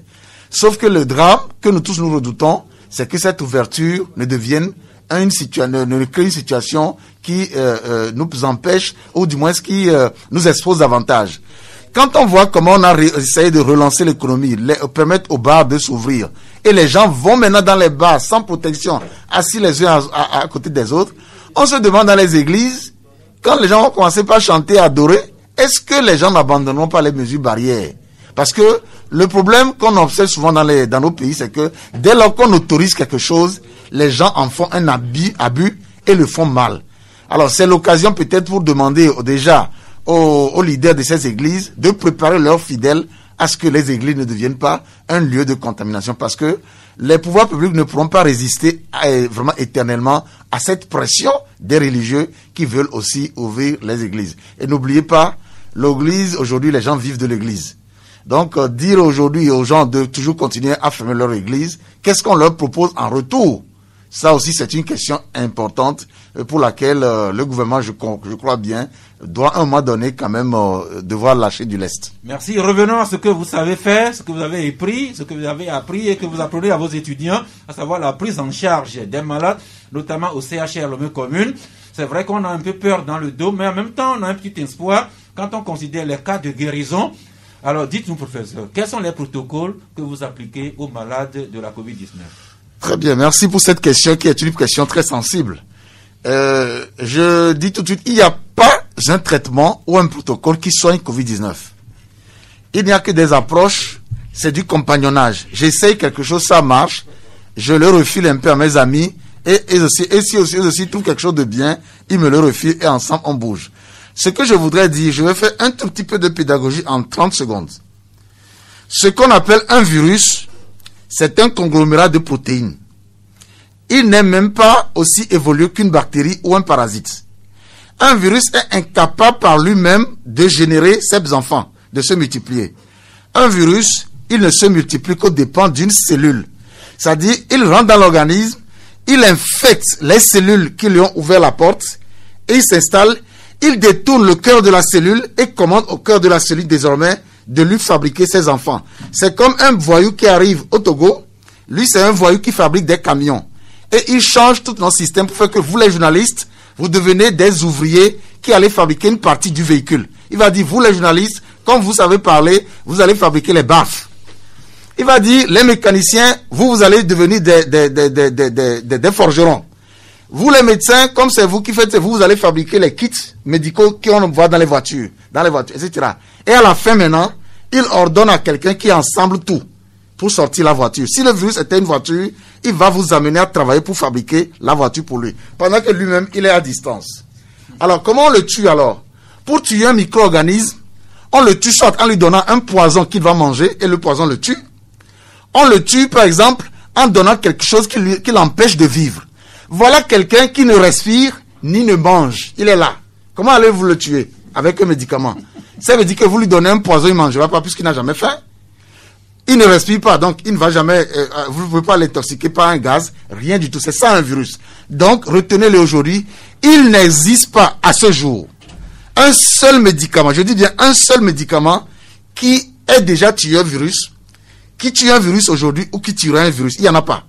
Sauf que le drame que nous tous nous redoutons, c'est que cette ouverture ne devienne ne crée une situation qui nous empêche, ou du moins qui nous expose davantage. Quand on voit comment on a essayé de relancer l'économie, permettre aux bars de s'ouvrir, et les gens vont maintenant dans les bars sans protection, assis les uns à côté des autres, on se demande dans les églises, quand les gens vont commencer par chanter, adorer, est-ce que les gens n'abandonneront pas les mesures barrières? Parce que le problème qu'on observe souvent dans nos pays, c'est que dès lors qu'on autorise quelque chose, les gens en font un abus et le font mal. Alors c'est l'occasion peut-être pour demander déjà aux leaders de ces églises de préparer leurs fidèles à ce que les églises ne deviennent pas un lieu de contamination, parce que les pouvoirs publics ne pourront pas résister vraiment éternellement à cette pression des religieux qui veulent aussi ouvrir les églises. Et n'oubliez pas, l'église, aujourd'hui, les gens vivent de l'église. Donc, dire aujourd'hui aux gens de toujours continuer à fermer leur église, qu'est-ce qu'on leur propose en retour? Ça aussi, c'est une question importante pour laquelle le gouvernement, je crois bien, doit à un moment donné quand même devoir lâcher du lest. Merci. Revenons à ce que vous savez faire, ce que vous avez appris, ce que vous avez appris et que vous apprenez à vos étudiants, à savoir la prise en charge des malades, notamment au CHR Lomé Commune. C'est vrai qu'on a un peu peur dans le dos, mais en même temps, on a un petit espoir quand on considère les cas de guérison. Alors, dites-nous, professeur, quels sont les protocoles que vous appliquez aux malades de la COVID-19? Très bien, merci pour cette question qui est une question très sensible. Je dis tout de suite, il n'y a pas un traitement ou un protocole qui soigne Covid-19. Il n'y a que des approches, c'est du compagnonnage. J'essaye quelque chose, ça marche, je le refile un peu à mes amis, et si aussi trouvent quelque chose de bien, ils me le refilent et ensemble on bouge. Ce que je voudrais dire, je vais faire un tout petit peu de pédagogie en 30 secondes. Ce qu'on appelle un virus, c'est un conglomérat de protéines. Il n'est même pas aussi évolué qu'une bactérie ou un parasite. Un virus est incapable par lui-même de générer ses enfants, de se multiplier. Un virus, il ne se multiplie qu'au dépend d'une cellule. C'est-à-dire, il rentre dans l'organisme, il infecte les cellules qui lui ont ouvert la porte, et il s'installe, il détourne le cœur de la cellule et commande au cœur de la cellule désormais de lui fabriquer ses enfants. C'est comme un voyou qui arrive au Togo. Lui, c'est un voyou qui fabrique des camions. Et il change tout notre système pour faire que vous, les journalistes, vous devenez des ouvriers qui allez fabriquer une partie du véhicule. Il va dire, vous, les journalistes, comme vous savez parler, vous allez fabriquer les baffes. Il va dire, les mécaniciens, vous allez devenir des forgerons. Vous, les médecins, comme c'est vous qui faites, vous allez fabriquer les kits médicaux qu'on voit dans les voitures, etc. Et à la fin, maintenant, il ordonne à quelqu'un qui ensemble tout pour sortir la voiture. Si le virus était une voiture, il va vous amener à travailler pour fabriquer la voiture pour lui, pendant que lui-même, il est à distance. Alors, comment on le tue alors? Pour tuer un micro-organisme, on le tue soit en lui donnant un poison qu'il va manger, et le poison le tue. On le tue, par exemple, en donnant quelque chose qui l'empêche de vivre. Voilà quelqu'un qui ne respire ni ne mange. Il est là. Comment allez-vous le tuer? Avec un médicament. Ça veut dire que vous lui donnez un poison, il ne mangera pas puisqu'il n'a jamais faim. Il ne respire pas, donc il ne va jamais... vous ne pouvez pas l'intoxiquer par un gaz, rien du tout. C'est ça un virus. Donc, retenez-le aujourd'hui. Il n'existe pas à ce jour un seul médicament, je dis bien un seul médicament qui est déjà tueur virus, qui tue un virus aujourd'hui ou qui tuera un virus. Il n'y en a pas.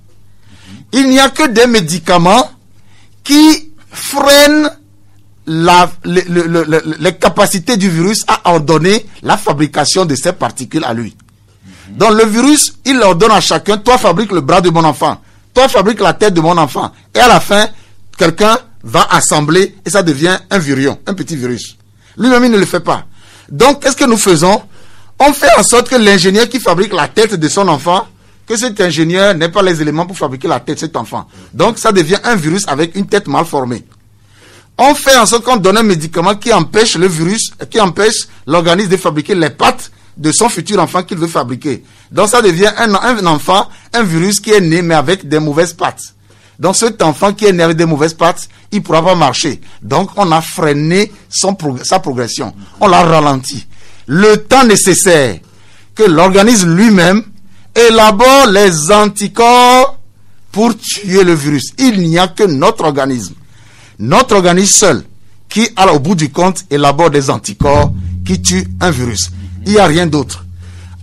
Il n'y a que des médicaments qui freinent les capacités du virus à ordonner la fabrication de ces particules à lui. Donc le virus, il ordonne à chacun, toi fabrique le bras de mon enfant, toi fabrique la tête de mon enfant. Et à la fin, quelqu'un va assembler et ça devient un virion, un petit virus. Lui-même, il ne le fait pas. Donc, qu'est-ce que nous faisons? On fait en sorte que l'ingénieur qui fabrique la tête de son enfant, que cet ingénieur n'ait pas les éléments pour fabriquer la tête de cet enfant. Donc, ça devient un virus avec une tête mal formée. On fait en sorte qu'on donne un médicament qui empêche le virus, qui empêche l'organisme de fabriquer les pattes de son futur enfant qu'il veut fabriquer. Donc, ça devient un enfant, un virus qui est né, mais avec des mauvaises pattes. Donc, cet enfant qui est né avec des mauvaises pattes, il ne pourra pas marcher. Donc, on a freiné sa progression. On l'a ralenti. Le temps nécessaire que l'organisme lui-même élabore les anticorps pour tuer le virus. Il n'y a que notre organisme seul, qui, au bout du compte, élabore des anticorps qui tuent un virus. Il n'y a rien d'autre.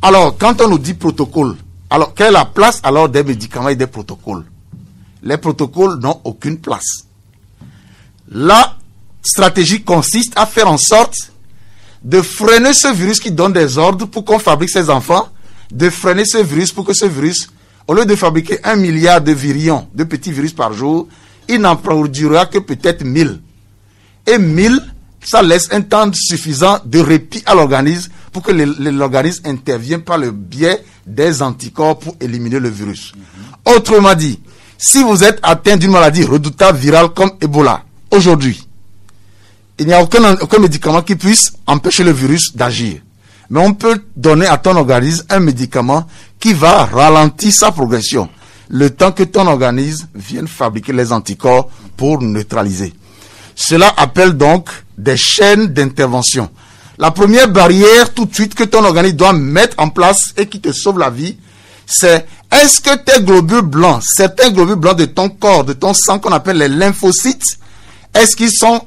Alors, quand on nous dit protocole, alors quelle est la place alors des médicaments et des protocoles? Les protocoles n'ont aucune place. La stratégie consiste à faire en sorte de freiner ce virus qui donne des ordres pour qu'on fabrique ses enfants, de freiner ce virus pour que ce virus, au lieu de fabriquer 1 milliard de virions, de petits virus par jour, il n'en produira que peut-être 1000. Et 1000, ça laisse un temps suffisant de répit à l'organisme pour que l'organisme intervienne par le biais des anticorps pour éliminer le virus. Autrement dit, si vous êtes atteint d'une maladie redoutable virale comme Ebola, aujourd'hui, il n'y a aucun médicament qui puisse empêcher le virus d'agir. Mais on peut donner à ton organisme un médicament qui va ralentir sa progression, le temps que ton organisme vienne fabriquer les anticorps pour neutraliser. Cela appelle donc des chaînes d'intervention. La première barrière tout de suite que ton organisme doit mettre en place et qui te sauve la vie, c'est est-ce que tes globules blancs, certains globules blancs de ton corps, de ton sang qu'on appelle les lymphocytes, est-ce qu'ils sont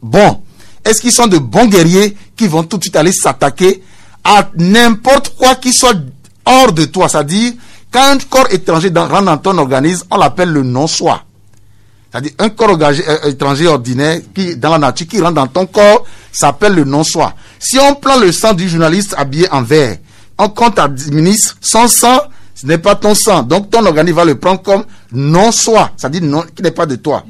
bons? Est-ce qu'ils sont de bons guerriers qui vont tout de suite aller s'attaquer à n'importe quoi qui soit hors de toi? C'est-à-dire, quand un corps étranger rentre dans ton organisme, on l'appelle le non-soi. C'est-à-dire, un corps étranger ordinaire qui, dans la nature, qui rentre dans ton corps, s'appelle le non-soi. Si on prend le sang du journaliste habillé en vert, qu'on t'administre son sang, ce n'est pas ton sang. Donc, ton organisme va le prendre comme non-soi. C'est-à-dire, non, qui n'est pas de toi.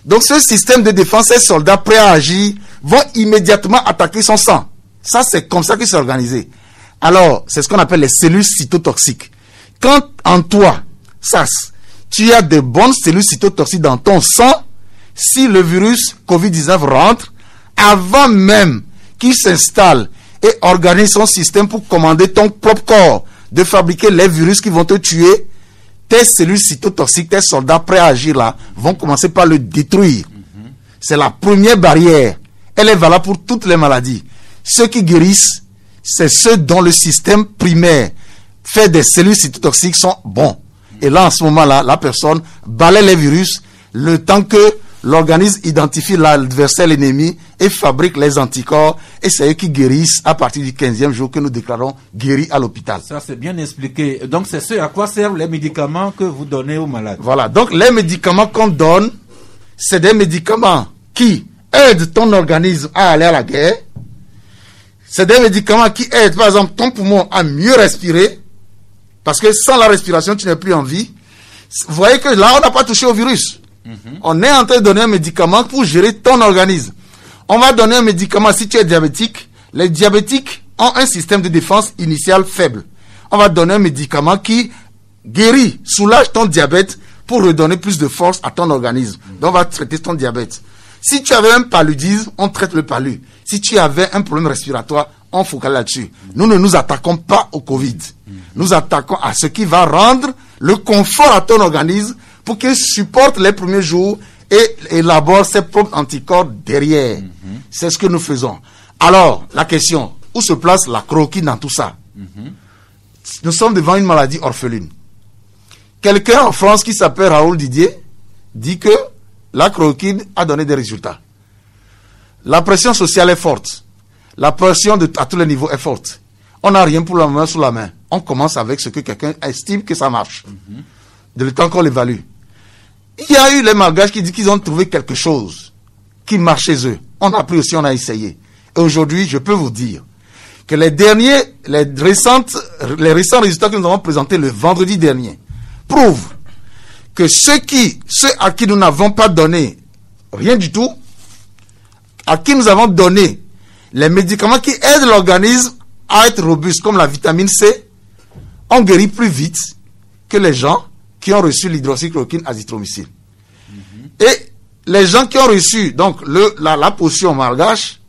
Donc, ce système de défense, ces soldats prêts à agir vont immédiatement attaquer son sang. Ça, c'est comme ça que c'est organisé. Alors, c'est ce qu'on appelle les cellules cytotoxiques. Quand en toi, tu as de bonnes cellules cytotoxiques dans ton sang, si le virus Covid-19 rentre, avant même qu'il s'installe et organise son système pour commander ton propre corps de fabriquer les virus qui vont te tuer, tes cellules cytotoxiques, tes soldats prêts à agir là, vont commencer par le détruire. C'est la première barrière. Elle est valable pour toutes les maladies. Ceux qui guérissent, c'est ceux dont le système primaire fait des cellules cytotoxiques sont bons. Et là, en ce moment-là, la personne balaie les virus le temps que l'organisme identifie l'adversaire, l'ennemi, et fabrique les anticorps. Et c'est eux qui guérissent à partir du 15e jour que nous déclarons guéris à l'hôpital. Ça, c'est bien expliqué. Donc, c'est ce à quoi servent les médicaments que vous donnez aux malades. Voilà. Donc, les médicaments qu'on donne, c'est des médicaments qui aident ton organisme à aller à la guerre. C'est des médicaments qui aident, par exemple, ton poumon à mieux respirer. Parce que sans la respiration, tu n'es plus en vie. Vous voyez que là, on n'a pas touché au virus. On est en train de donner un médicament pour gérer ton organisme. On va donner un médicament si tu es diabétique. Les diabétiques ont un système de défense initial faible. On va donner un médicament qui guérit, soulage ton diabète pour redonner plus de force à ton organisme. Donc, on va traiter ton diabète. Si tu avais un paludisme, on traite le palud. Si tu avais un problème respiratoire, on focalise là-dessus. Nous ne nous attaquons pas au Covid. Nous attaquons à ce qui va rendre le confort à ton organisme pour qu'il supporte les premiers jours et élabore ses propres anticorps derrière. C'est ce que nous faisons. Alors, la question, où se place la chloroquine dans tout ça? Nous sommes devant une maladie orpheline. Quelqu'un en France qui s'appelle Raoul Didier dit que la chloroquine a donné des résultats. La pression sociale est forte. La pression à tous les niveaux est forte. On n'a rien pour la main sous la main. On commence avec ce que quelqu'un estime que ça marche. De le temps qu'on l'évalue. Il y a eu les Malgaches qui disent qu'ils ont trouvé quelque chose qui marche chez eux. On a pris aussi, on a essayé. Et aujourd'hui, je peux vous dire que les récents résultats que nous avons présentés le vendredi dernier prouvent que ceux à qui nous n'avons pas donné rien du tout, à qui nous avons donné les médicaments qui aident l'organisme à être robuste, comme la vitamine C, on guérit plus vite que les gens qui ont reçu l'hydroxychloroquine azithromycine. Et les gens qui ont reçu donc la potion malgache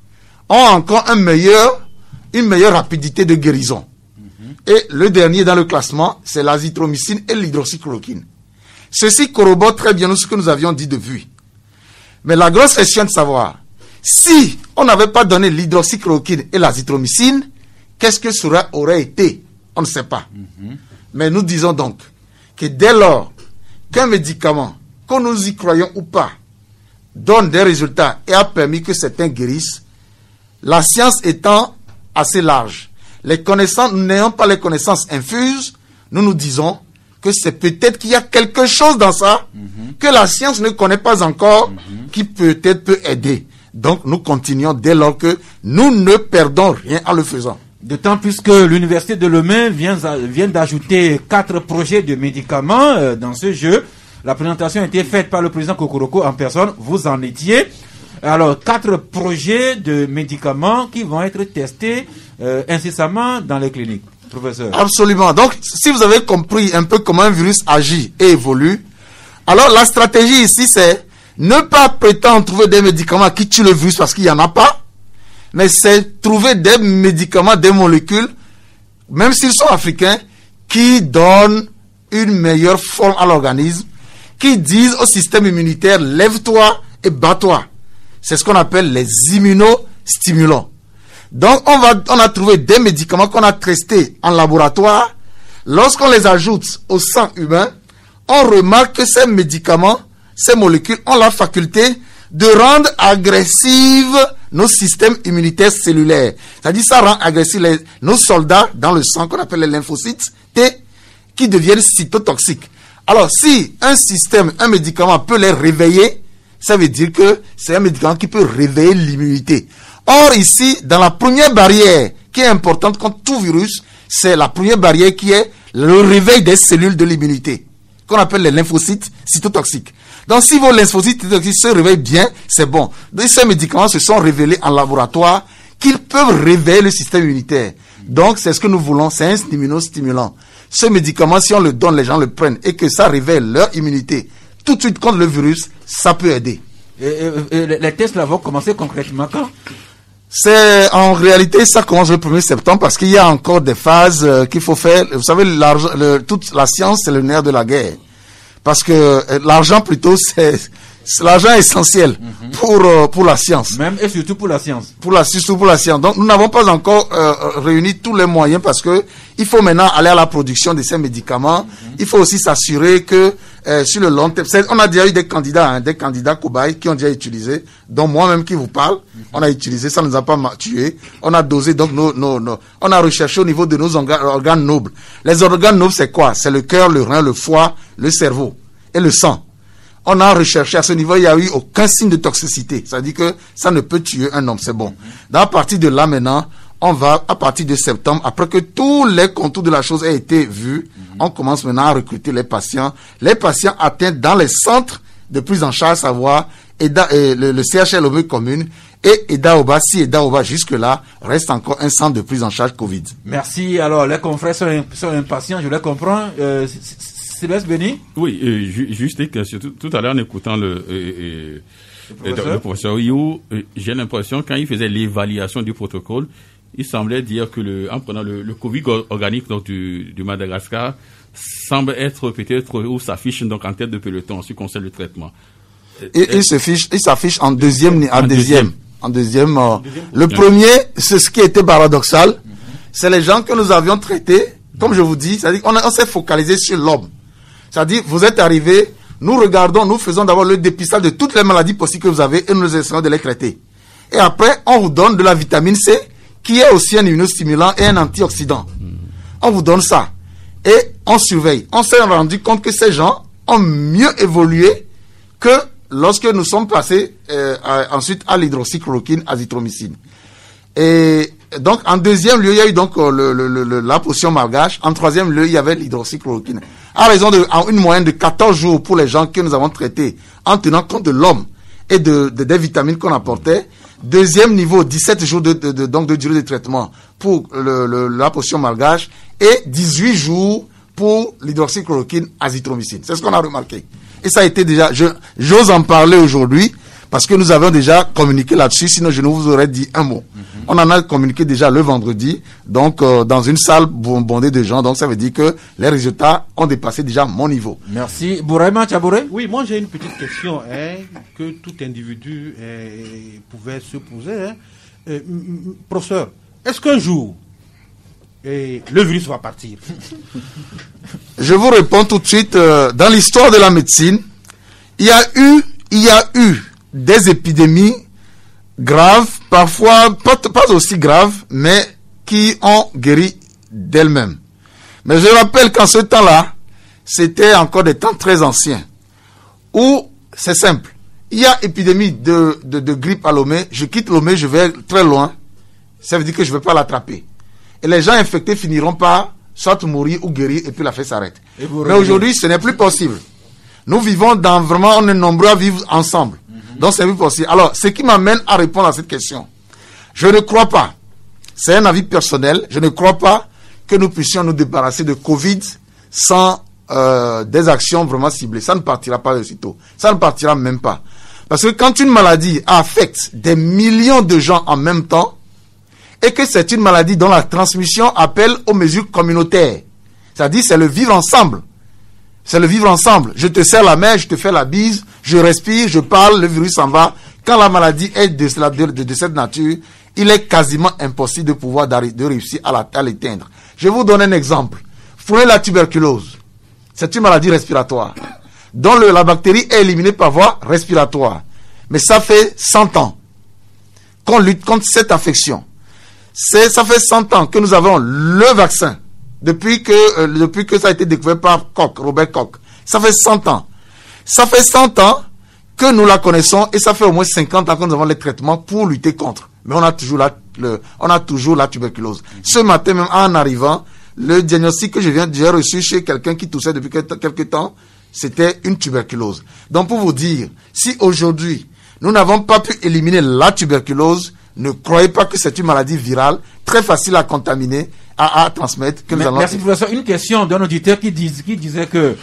ont encore une meilleure rapidité de guérison. Et le dernier dans le classement, c'est l'azithromycine et l'hydroxychloroquine. Ceci corrobore très bien ce que nous avions dit depuis. Mais la grosse question est de savoir, si on n'avait pas donné l'hydroxychloroquine et l'azithromycine, qu'est-ce que cela aurait été? On ne sait pas. Mais nous disons donc que dès lors qu'un médicament, que nous y croyons ou pas, donne des résultats et a permis que certains guérissent, la science étant assez large, nous n'ayons pas les connaissances infuses, nous disons que c'est peut-être qu'il y a quelque chose dans ça que la science ne connaît pas encore, qui peut-être peut aider. Donc nous continuons dès lors que nous ne perdons rien en le faisant. D'autant plus que l'université de Lomé vient d'ajouter 4 projets de médicaments dans ce jeu. La présentation a été faite par le président Kokoroko en personne. Vous en étiez. Alors, 4 projets de médicaments qui vont être testés incessamment dans les cliniques. Professeur. Absolument. Donc, si vous avez compris un peu comment un virus agit et évolue, alors la stratégie ici, c'est Ne pas prétendre trouver des médicaments qui tuent le virus parce qu'il n'y en a pas, mais c'est trouver des médicaments, des molécules, même s'ils sont africains, qui donnent une meilleure forme à l'organisme, qui disent au système immunitaire, lève-toi et bats-toi. C'est ce qu'on appelle les immunostimulants. Donc, on a trouvé des médicaments qu'on a testés en laboratoire. Lorsqu'on les ajoute au sang humain, on remarque que ces médicaments, ces molécules ont la faculté de rendre agressives nos systèmes immunitaires cellulaires. C'est-à-dire, ça rend agressifs nos soldats dans le sang, qu'on appelle les lymphocytes T, qui deviennent cytotoxiques. Alors, si un médicament peut les réveiller, ça veut dire que c'est un médicament qui peut réveiller l'immunité. Or, ici, dans la première barrière qui est importante contre tout virus, c'est la première barrière qui est le réveil des cellules de l'immunité, qu'on appelle les lymphocytes cytotoxiques. Donc, si vos lymphocytes cytotoxiques se réveillent bien, c'est bon. Donc, ces médicaments se sont révélés en laboratoire qu'ils peuvent réveiller le système immunitaire. Donc, c'est ce que nous voulons, c'est un immunostimulant. Ce médicament, si on le donne, les gens le prennent et que ça réveille leur immunité tout de suite contre le virus, ça peut aider. Et les tests là vont commencer concrètement quand? En réalité, ça commence le 1er septembre parce qu'il y a encore des phases qu'il faut faire. Vous savez, toute la science, c'est le nerf de la guerre. Parce que l'argent, plutôt, c'est l'argent essentiel pour la science. Même et surtout pour la science. Surtout pour la science. Donc, nous n'avons pas encore réuni tous les moyens parce que il faut maintenant aller à la production de ces médicaments. Il faut aussi s'assurer que sur le long terme, on a déjà eu des candidats cobayes qui ont déjà utilisé, dont moi-même qui vous parle, on a utilisé, ça ne nous a pas tué. On a dosé, donc on a recherché au niveau de nos organes nobles. Les organes nobles, c'est quoi? C'est le cœur, le rein, le foie, le cerveau et le sang. On a recherché à ce niveau, il n'y a eu aucun signe de toxicité. Ça dit que ça ne peut tuer un homme, c'est bon. Donc, à partir de là maintenant, on va, à partir de septembre, après que tous les contours de la chose aient été vus, on commence maintenant à recruter les patients. Les patients atteints dans les centres de prise en charge, à savoir le CHLOB commune et EDAOBA. Si EDAOBA jusque-là reste encore un centre de prise en charge Covid. Merci. Alors, les confrères sont impatients, je les comprends. Sébastien Béni? Oui, juste une question. Tout à l'heure, en écoutant le professeur Yu, j'ai l'impression, quand il faisait l'évaluation du protocole, il semblait dire que en prenant le Covid organique donc, du Madagascar, semble être peut-être où s'affiche donc en tête de peloton en ce qui concerne le traitement. Il s'affiche en deuxième. Le premier, c'est ce qui était paradoxal, c'est les gens que nous avions traités, comme je vous dis, c'est-à-dire on s'est focalisé sur l'homme. C'est-à-dire, vous êtes arrivés, nous faisons d'abord le dépistage de toutes les maladies possibles que vous avez et nous essayons de les traiter. Et après, on vous donne de la vitamine C, qui est aussi un immunostimulant et un antioxydant. On vous donne ça. Et on surveille. On s'est rendu compte que ces gens ont mieux évolué que lorsque nous sommes passés ensuite à l'hydroxychloroquine, azithromycine. Et donc, en deuxième lieu, il y a eu donc la potion malgache. En troisième lieu, il y avait l'hydroxychloroquine. À raison une moyenne de 14 jours pour les gens que nous avons traités, en tenant compte de l'homme et des vitamines qu'on apportait. Deuxième niveau, 17 jours de durée de traitement pour la potion malgache et 18 jours pour l'hydroxychloroquine, azithromycine. C'est ce qu'on a remarqué. Et ça a été déjà, j'ose en parler aujourd'hui, parce que nous avons déjà communiqué là-dessus, sinon je ne vous aurais dit un mot. On en a communiqué déjà le vendredi, donc dans une salle bondée de gens, donc ça veut dire que les résultats ont dépassé déjà mon niveau. Merci. Bouraïma Tchabouré? Oui, moi j'ai une petite question que tout individu pouvait se poser. Professeur, est-ce qu'un jour, le virus va partir? Je vous réponds tout de suite. Dans l'histoire de la médecine, il y a eu des épidémies graves, parfois pas aussi graves, mais qui ont guéri d'elles-mêmes. Mais je rappelle qu'en ce temps-là, c'était encore des temps très anciens, où c'est simple. Il y a épidémie de grippe à Lomé, je quitte Lomé, je vais très loin, ça veut dire que je ne vais pas l'attraper. Et les gens infectés finiront par soit mourir ou guérir, et puis la fête s'arrête. Mais aujourd'hui, ce n'est plus possible. Nous vivons on est nombreux à vivre ensemble. Donc, c'est plus possible. Alors, ce qui m'amène à répondre à cette question, je ne crois pas, c'est un avis personnel, je ne crois pas que nous puissions nous débarrasser de Covid sans des actions vraiment ciblées. Ça ne partira pas de sitôt. Ça ne partira même pas. Parce que quand une maladie affecte des millions de gens en même temps, et que c'est une maladie dont la transmission appelle aux mesures communautaires, c'est-à-dire c'est le vivre ensemble. C'est le vivre ensemble. Je te serre la main, je te fais la bise, je respire, je parle, le virus s'en va. Quand la maladie est de cette nature, il est quasiment impossible de pouvoir de réussir à l'éteindre. Je vais vous donner un exemple. Prenez la tuberculose. C'est une maladie respiratoire dont la bactérie est éliminée par voie respiratoire. Mais ça fait 100 ans qu'on lutte contre cette infection. Ça fait 100 ans que nous avons le vaccin. Depuis que ça a été découvert par Robert Koch. Ça fait 100 ans. Ça fait 100 ans que nous la connaissons et ça fait au moins 50 ans que nous avons les traitements pour lutter contre. Mais on a toujours la tuberculose. Ce matin même, en arrivant, le diagnostic que j'ai reçu chez quelqu'un qui toussait depuis quelques temps, c'était une tuberculose. Donc pour vous dire, si aujourd'hui, nous n'avons pas pu éliminer la tuberculose, ne croyez pas que c'est une maladie virale, très facile à contaminer, à transmettre. Merci professeur. Une question d'un auditeur qui disait que,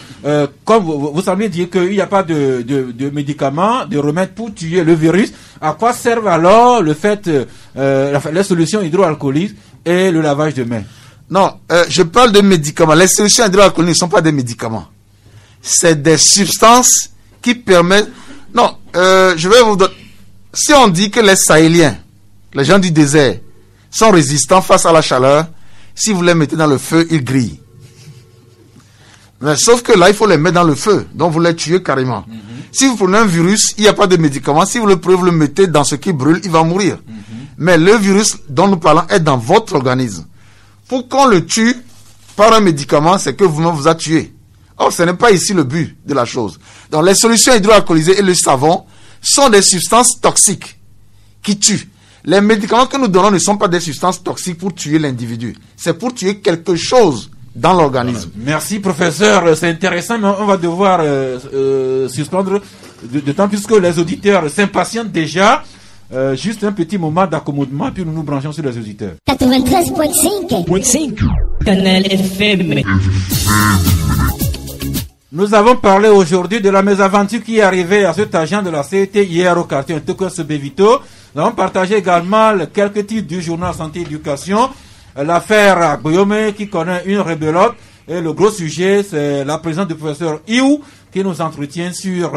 comme vous semblez dire qu'il n'y a pas de médicaments, de remèdes pour tuer le virus, à quoi servent alors le fait, les solutions hydroalcooliques et le lavage de mains? Non, je parle de médicaments. Les solutions hydroalcooliques ne sont pas des médicaments. C'est des substances qui permettent... Non, je vais vous donner... Si on dit que les Sahéliens, les gens du désert, sont résistants face à la chaleur, si vous les mettez dans le feu, ils grillent. Mais sauf que là, il faut les mettre dans le feu, donc vous les tuez carrément. Si vous prenez un virus, il n'y a pas de médicament. Si vous le prenez, vous le mettez dans ce qui brûle, il va mourir. Mais le virus dont nous parlons est dans votre organisme. Pour qu'on le tue par un médicament, c'est que vous-même vous a tué. Or, ce n'est pas ici le but de la chose. Donc, les solutions hydroalcoolisées et le savon sont des substances toxiques qui tuent. Les médicaments que nous donnons ne sont pas des substances toxiques pour tuer l'individu. C'est pour tuer quelque chose dans l'organisme. Merci, professeur. C'est intéressant, mais on va devoir suspendre, d'autant plus que les auditeurs s'impatientent déjà. Juste un petit moment d'accommodement, puis nous nous branchons sur les auditeurs. 93.5 Canal FM. Nous avons parlé aujourd'hui de la mésaventure qui est arrivée à cet agent de la CET hier au quartier Toko-Sebevito. Nous avons partagé également quelques titres du journal Santé et Éducation. L'affaire Agboyome qui connaît une rebelote. Et le gros sujet, c'est la présence du professeur Iou qui nous entretient sur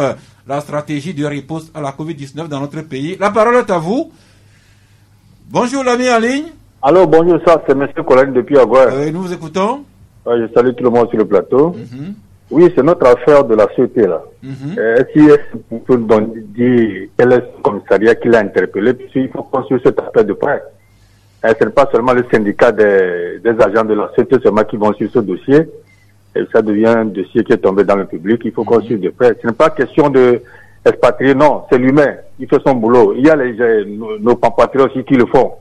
la stratégie de riposte à la COVID-19 dans notre pays. La parole est à vous. Bonjour l'ami en ligne. Allô, bonjour, ça c'est M. Colin depuis Agouer. Nous vous écoutons. Je salue tout le monde sur le plateau. Oui, c'est notre affaire de la société là. Est-ce qu'on peut dire quel est le commissariat qui l'a interpellé, puisqu'il faut construire cette affaire de près. Ce n'est pas seulement le syndicat des agents de la société seulement qui vont sur ce dossier. Et ça devient un dossier qui est tombé dans le public. Il faut construire de près. Ce n'est pas question de expatrier, non, c'est l'humain. Il fait son boulot. Il y a nos compatriotes aussi qui le font,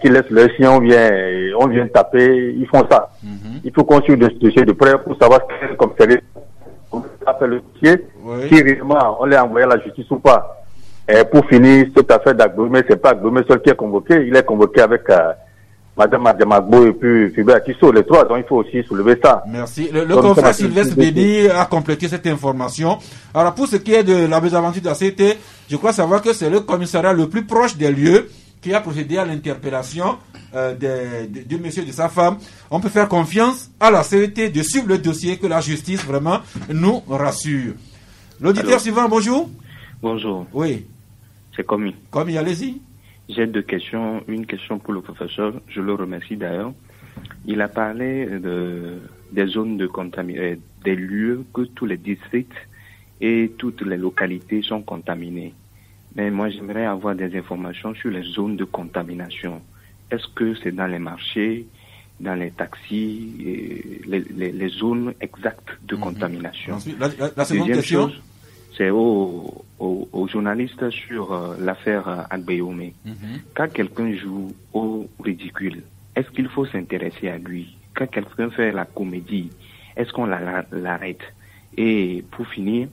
qui laissent le chien, on vient taper, ils font ça. Il faut construire des dossiers de près pour savoir quel commissariat appelle le dossier, si réellement on l'a envoyé à la justice ou pas. Et pour finir, cette affaire d'Agboumé, c'est pas Agboumé seul qui est convoqué, il est convoqué avec Madame Adjamagbo et puis Fibert Akisso, les trois, donc il faut aussi soulever ça. Merci. Le confrère Sylvestre Béni a complété cette information. Alors pour ce qui est de la mésaventure de la CET, je crois savoir que c'est le commissariat le plus proche des lieux qui a procédé à l'interpellation du monsieur et de sa femme. On peut faire confiance à la CET de suivre le dossier, que la justice vraiment nous rassure. L'auditeur suivant, bonjour. Bonjour. Oui. C'est Commis. Commis, allez-y. J'ai deux questions. Une question pour le professeur. Je le remercie d'ailleurs. Il a parlé des zones de contamination, des lieux que tous les districts et toutes les localités sont contaminés. Mais moi, j'aimerais avoir des informations sur les zones de contamination. Est-ce que c'est dans les marchés, dans les taxis, les zones exactes de contamination? Ensuite, la seconde question chose, c'est aux journalistes sur l'affaire Agboyome. Quand quelqu'un joue au ridicule, est-ce qu'il faut s'intéresser à lui? Quand quelqu'un fait la comédie, est-ce qu'on l'arrête? Et pour finir,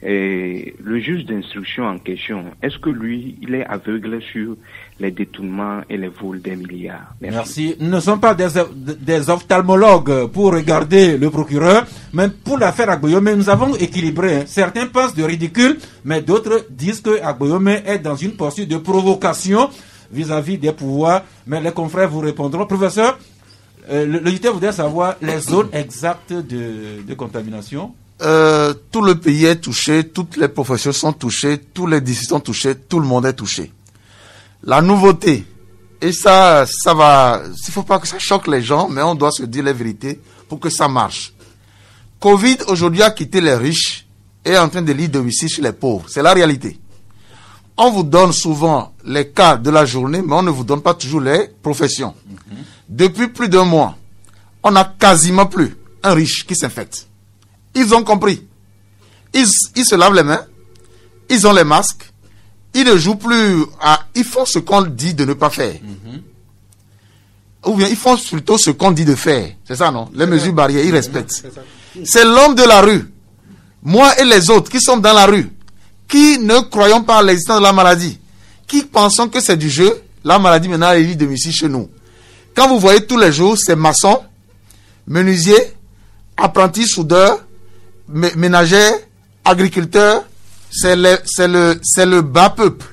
le juge d'instruction en question, est-ce que lui, il est aveugle sur les détournements et les vols des milliards? Merci. Nous ne sommes pas des ophtalmologues pour regarder le procureur. Mais pour l'affaire Agboyome, nous avons équilibré. Hein. Certains pensent de ridicule, mais d'autres disent que Agboyome est dans une posture de provocation vis-à-vis des pouvoirs. Mais les confrères vous répondront. Professeur, l'auditeur voudrait savoir les zones exactes de contamination. Tout le pays est touché, toutes les professions sont touchées, tous les districts sont touchés, tout le monde est touché. La nouveauté, et ça va, il faut pas que ça choque les gens, mais on doit se dire la vérité pour que ça marche. Covid aujourd'hui a quitté les riches et est en train de lire domicile chez les pauvres. C'est la réalité. On vous donne souvent les cas de la journée, mais on ne vous donne pas toujours les professions. Depuis plus d'un mois, on n'a quasiment plus un riche qui s'infecte. Ils ont compris. Ils se lavent les mains. Ils ont les masques. Ils ne jouent plus à... Ils font ce qu'on dit de ne pas faire. Ou bien ils font plutôt ce qu'on dit de faire. C'est ça, non? Les mesures barrières, ils respectent. C'est l'homme de la rue. Moi et les autres qui sommes dans la rue, qui ne croyons pas à l'existence de la maladie, qui pensons que c'est du jeu, la maladie maintenant est domicile chez nous. Quand vous voyez tous les jours, c'est maçons, menuisiers, apprentis soudeurs, ménagères, agriculteurs, c'est le bas peuple.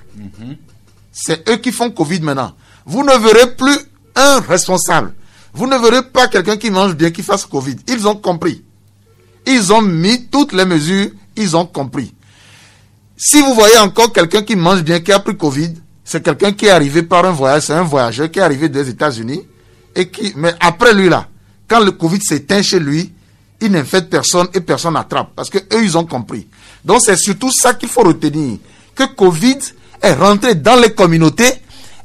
C'est eux qui font Covid maintenant. Vous ne verrez plus un responsable. Vous ne verrez pas quelqu'un qui mange bien, qui fasse Covid. Ils ont compris. Ils ont mis toutes les mesures, ils ont compris. Si vous voyez encore quelqu'un qui mange bien, qui a pris Covid, c'est quelqu'un qui est arrivé par un voyage, c'est un voyageur qui est arrivé des États-Unis, mais après lui là, quand le Covid s'éteint chez lui, il n'infecte personne et personne n'attrape. Parce que eux, ils ont compris. Donc, c'est surtout ça qu'il faut retenir. Que Covid est rentré dans les communautés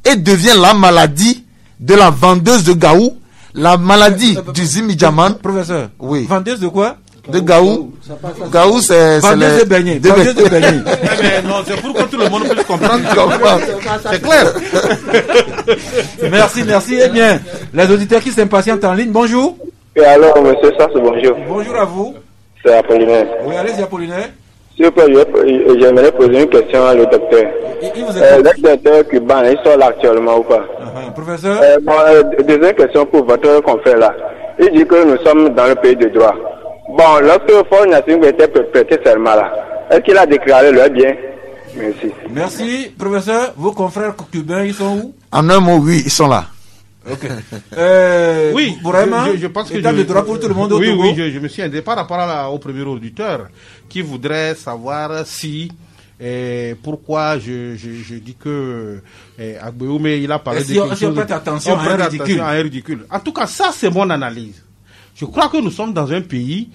et devient la maladie de la vendeuse de gaou, la maladie du Zimidjaman. Professeur, oui. Vendeuse de quoi? De gaou. Gaou, c'est vendeuse de beignets. Vendeuse de beignets. Mais non, c'est pour que tout le monde puisse comprendre. C'est clair. Merci. Eh bien, les auditeurs qui s'impatientent en ligne, bonjour. Et alors, monsieur Sass, bonjour. Bonjour à vous. C'est Apollinaire. Oui, allez-y, Apollinaire. S'il vous plaît, j'aimerais poser une question à le docteur. Le docteur cubain, il sort là actuellement ou pas? Professeur. Deuxième question pour votre confrère là. Il dit que nous sommes dans le pays de droit. Bon, lorsque Fort Nassing était prêté serment là, est-ce qu'il a déclaré leur bien? Merci. Merci, professeur. Vos confrères cubains, ils sont où? En un mot, oui, ils sont là. Ok. Oui, vraiment, je pense que de droit pour tout le monde au Togo. Oui, je me suis aidé par rapport au premier auditeur qui voudrait savoir si pourquoi je dis que Agboyome, il a parlé de quelque chose. Si on prête attention à un ridicule. En tout cas, ça c'est mon analyse. Je crois que nous sommes dans un pays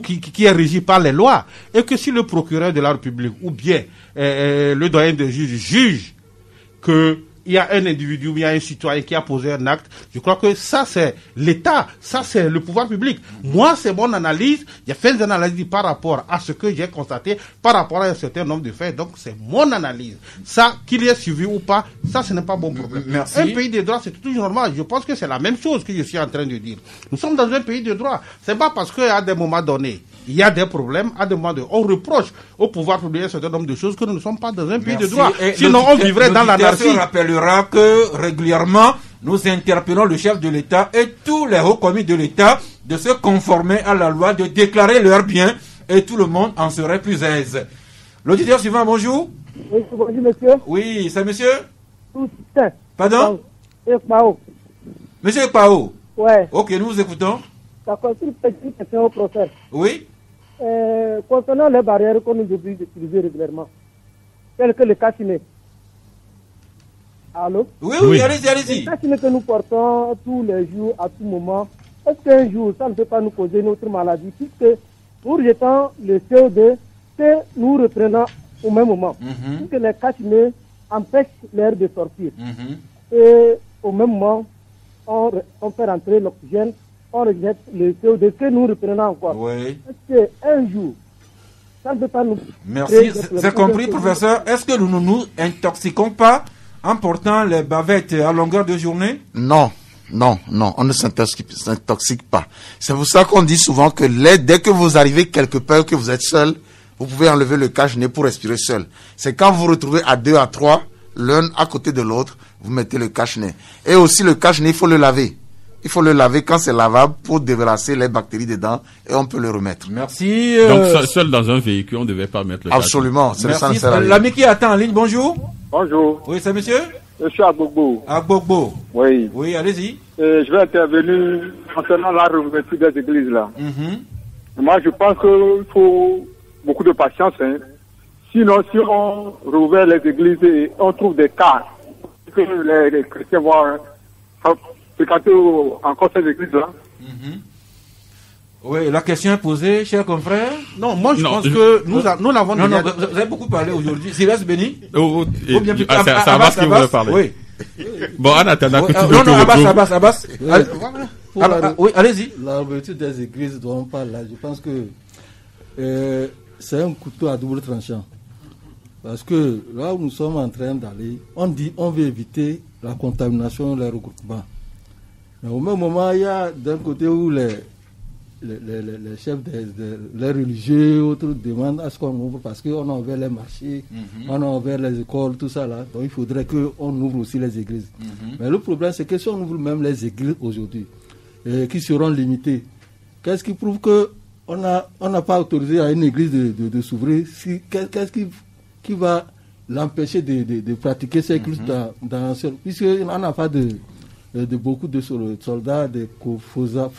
qui est régi par les lois et que si le procureur de la République ou bien le doyen des juges juge que il y a un individu, il y a un citoyen qui a posé un acte, je crois que ça c'est l'État, ça c'est le pouvoir public. Moi c'est mon analyse, j'ai fait des analyses par rapport à ce que j'ai constaté, par rapport à un certain nombre de faits, donc c'est mon analyse. Ça, qu'il y ait suivi ou pas, ça ce n'est pas bon problème. Merci. Un pays de droit c'est toujours normal, je pense que c'est la même chose que je suis en train de dire. Nous sommes dans un pays de droit, c'est pas parce qu'à des moments donnés, il y a des problèmes, à des moments donnés, on reproche au pouvoir public un certain nombre de choses que nous ne sommes pas dans un pays de droit. Et sinon on vivrait dans l'anarchie. On rappellera que régulièrement, nous interpellons le chef de l'État et tous les hauts commis de l'État de se conformer à la loi, de déclarer leurs biens et tout le monde en serait plus aise. L'auditeur suivant, bonjour. Oui, bonjour monsieur. Oui, c'est monsieur? Toussaint. Pardon? Ekpao. Monsieur Ekpao. Ouais. Ok, nous vous écoutons. D'accord, c'est une petite question au professeur. Oui. Concernant les barrières qu'on nous oblige d'utiliser régulièrement, telles que le cachinet. Allô? Oui, allez-y. Le cachinet que nous portons tous les jours, à tout moment, est-ce qu'un jour, ça ne peut pas nous causer une autre maladie, puisque nous rejetons le CO2 que nous reprenons au même moment, puisque les cachinets empêchent l'air de sortir. Et au même moment, on fait rentrer l'oxygène, on rejette le CO2 que nous reprenons encore. Oui. Est-ce qu'un jour, ça ne peut pas nous... Merci, c'est compris, professeur. Est-ce que nous ne nous intoxiquons pas en portant les bavettes à longueur de journée? Non, on ne s'intoxique pas. C'est pour ça qu'on dit souvent que dès que vous arrivez quelque part, que vous êtes seul, vous pouvez enlever le cache-nez pour respirer seul. C'est quand vous vous retrouvez à 2, à 3, l'un à côté de l'autre, vous mettez le cache-nez. Et aussi le cache-nez, il faut le laver. Il faut le laver quand c'est lavable pour débarrasser les bactéries dedans et on peut le remettre. Merci. Donc seul dans un véhicule, on ne devait pas mettre le Absolument. C'est ça. L'ami qui attend en ligne, bonjour. Bonjour. Oui, c'est monsieur Monsieur Agbogbo. Agbogbo. Oui. Oui, allez-y. Je vais intervenir concernant la réouverture des églises là. Moi, je pense qu'il faut beaucoup de patience. Hein. Sinon, si on rouvre les églises et on trouve des cas que les chrétiens vont fréquenter encore ces églises-là. Oui, la question est posée, chers confrères. Non, moi je pense que nous l'avons déjà... Non, vous avez beaucoup parlé aujourd'hui. Silas Béni c'est Abbas qui voulait parler. Oui. Bon, en attendant que tu Abbas. Oui, allez-y. La réouverture des églises dont on parle là, je pense que c'est un couteau à double tranchant. Parce que là où nous sommes en train d'aller, on dit on veut éviter la contamination, les regroupements. Mais au même moment, il y a d'un côté où les chefs les religieux, autres demandent à ce qu'on ouvre parce qu'on a ouvert les marchés, on a ouvert les écoles, tout ça là. Donc il faudrait qu'on ouvre aussi les églises. Mais le problème, c'est que si on ouvre même les églises aujourd'hui, qui seront limitées, qu'est-ce qui prouve qu'on n'a pas autorisé à une église de s'ouvrir? Qu'est-ce qui va l'empêcher de pratiquer ces cultes puisqu'on n'a pas de beaucoup de soldats, de FOSAP,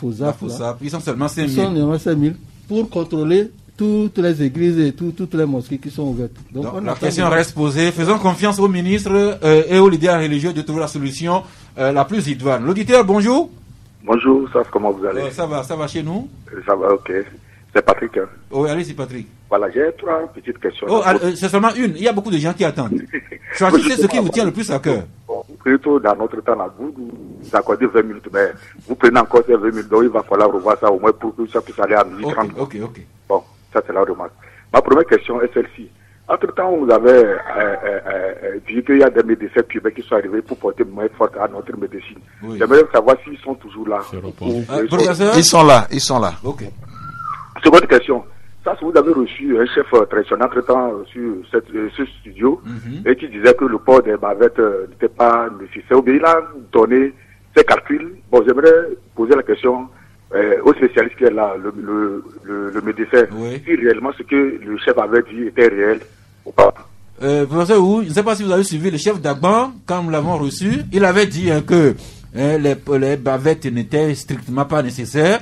ils sont seulement 5 000. Ils sont seulement 5 000 pour contrôler toutes les églises et toutes les mosquées qui sont ouvertes. Donc la question reste posée. Faisons confiance aux ministres et aux leaders religieux de trouver la solution la plus idoine. L'auditeur, bonjour. Bonjour, comment vous allez? Ça va chez nous? Ça va, ok. C'est Patrick. Hein? Oui, allez-y Patrick. Voilà, j'ai 3 petites questions. C'est seulement une. Il y a beaucoup de gens qui attendent. Choisissez ce qui vous tient le plus à cœur. Plutôt dans notre temps, là, vous accordez 20 minutes, mais vous prenez encore ces 20 minutes, donc il va falloir revoir ça au moins pour que ça puisse aller à midi 30. Ok. Bon, ça c'est la remarque. Ma première question est celle-ci. Entre-temps, vous avez dit qu'il y a des médecins cubains qui sont arrivés pour porter moins forte à notre médecine. Oui. J'aimerais savoir s'ils sont toujours là. Ils sont là. Ok. Seconde question. Ça, si vous avez reçu un chef traditionnel entre-temps sur ce studio et qui disait que le port des bavettes n'était pas nécessaire, il a donné ses calculs. Bon, j'aimerais poser la question au spécialiste qui est là, le médecin, si réellement ce que le chef avait dit était réel ou pas. Professeur Wu, je ne sais pas si vous avez suivi le chef d'Agban, quand nous l'avons reçu, il avait dit que les bavettes n'étaient strictement pas nécessaires.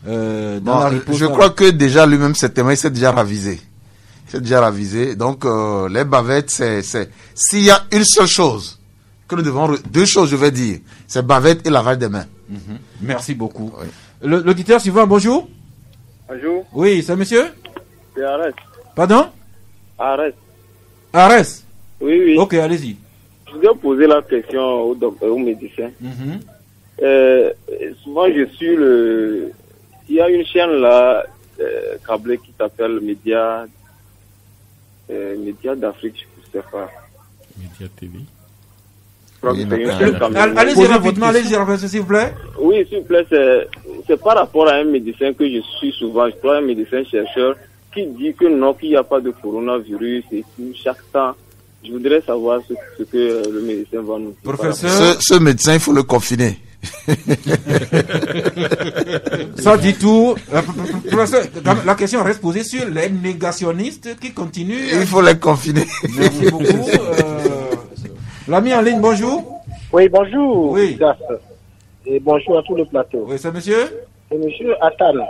Je crois que déjà lui-même cette il s'est déjà ravisé. Donc les bavettes, c'est s'il y a une seule chose que nous devons, deux choses je vais dire, c'est bavettes et lavage des mains. Merci beaucoup. Oui. L'auditeur suivant, bonjour. Bonjour. Oui, c'est monsieur? C'est Arès. Pardon? Arès. Oui. Ok, allez-y. Je voudrais poser la question au médecin. Souvent je suis il y a une chaîne là, câblée qui s'appelle Média d'Afrique, je ne sais pas. Média TV. Allez-y rapidement, s'il vous plaît. Oui, s'il vous plaît, c'est par rapport à un médecin que je suis souvent, je crois un médecin chercheur, qui dit que non, qu'il n'y a pas de coronavirus et tout, chaque temps. Je voudrais savoir ce que le médecin va nous dire. Professeur, ce médecin, il faut le confiner. Ça dit tout. La question reste posée sur les négationnistes qui continuent. Il faut les confiner. Merci beaucoup. L'ami en ligne, bonjour. Oui, bonjour. Oui. Et bonjour à tout le plateau. Oui, c'est monsieur? C'est monsieur Atan.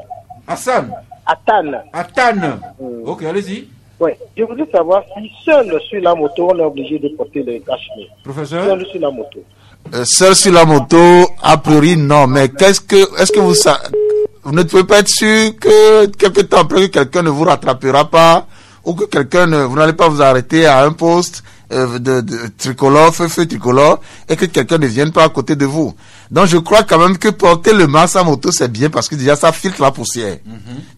Hassan. Atan. Ok, allez-y. Oui, je voudrais savoir si seul sur la moto, on est obligé de porter le cache-nez. Professeur? Seul sur la moto. Seul sur la moto, a priori non, mais est-ce que vous ne pouvez pas être sûr que quelque temps après que quelqu'un ne vous rattrapera pas ou que vous n'allez pas vous arrêter à un poste de tricolore, feu tricolore, et que quelqu'un ne vienne pas à côté de vous. Donc je crois quand même que porter le masque à moto c'est bien parce que déjà ça filtre la poussière.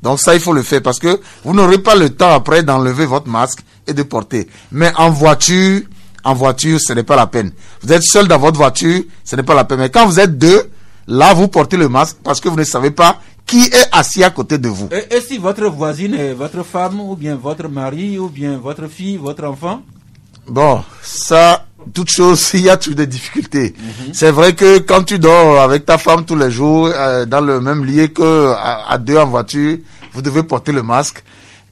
Donc ça il faut le faire parce que vous n'aurez pas le temps après d'enlever votre masque et de porter. Mais en voiture, ce n'est pas la peine. Vous êtes seul dans votre voiture, ce n'est pas la peine. Mais quand vous êtes deux, là vous portez le masque parce que vous ne savez pas qui est assis à côté de vous. Et si votre voisine est votre femme, ou bien votre mari, ou bien votre fille, votre enfant? Bon, ça, toute chose, il y a toujours des difficultés. C'est vrai que quand tu dors avec ta femme tous les jours, dans le même lit que à deux en voiture, vous devez porter le masque.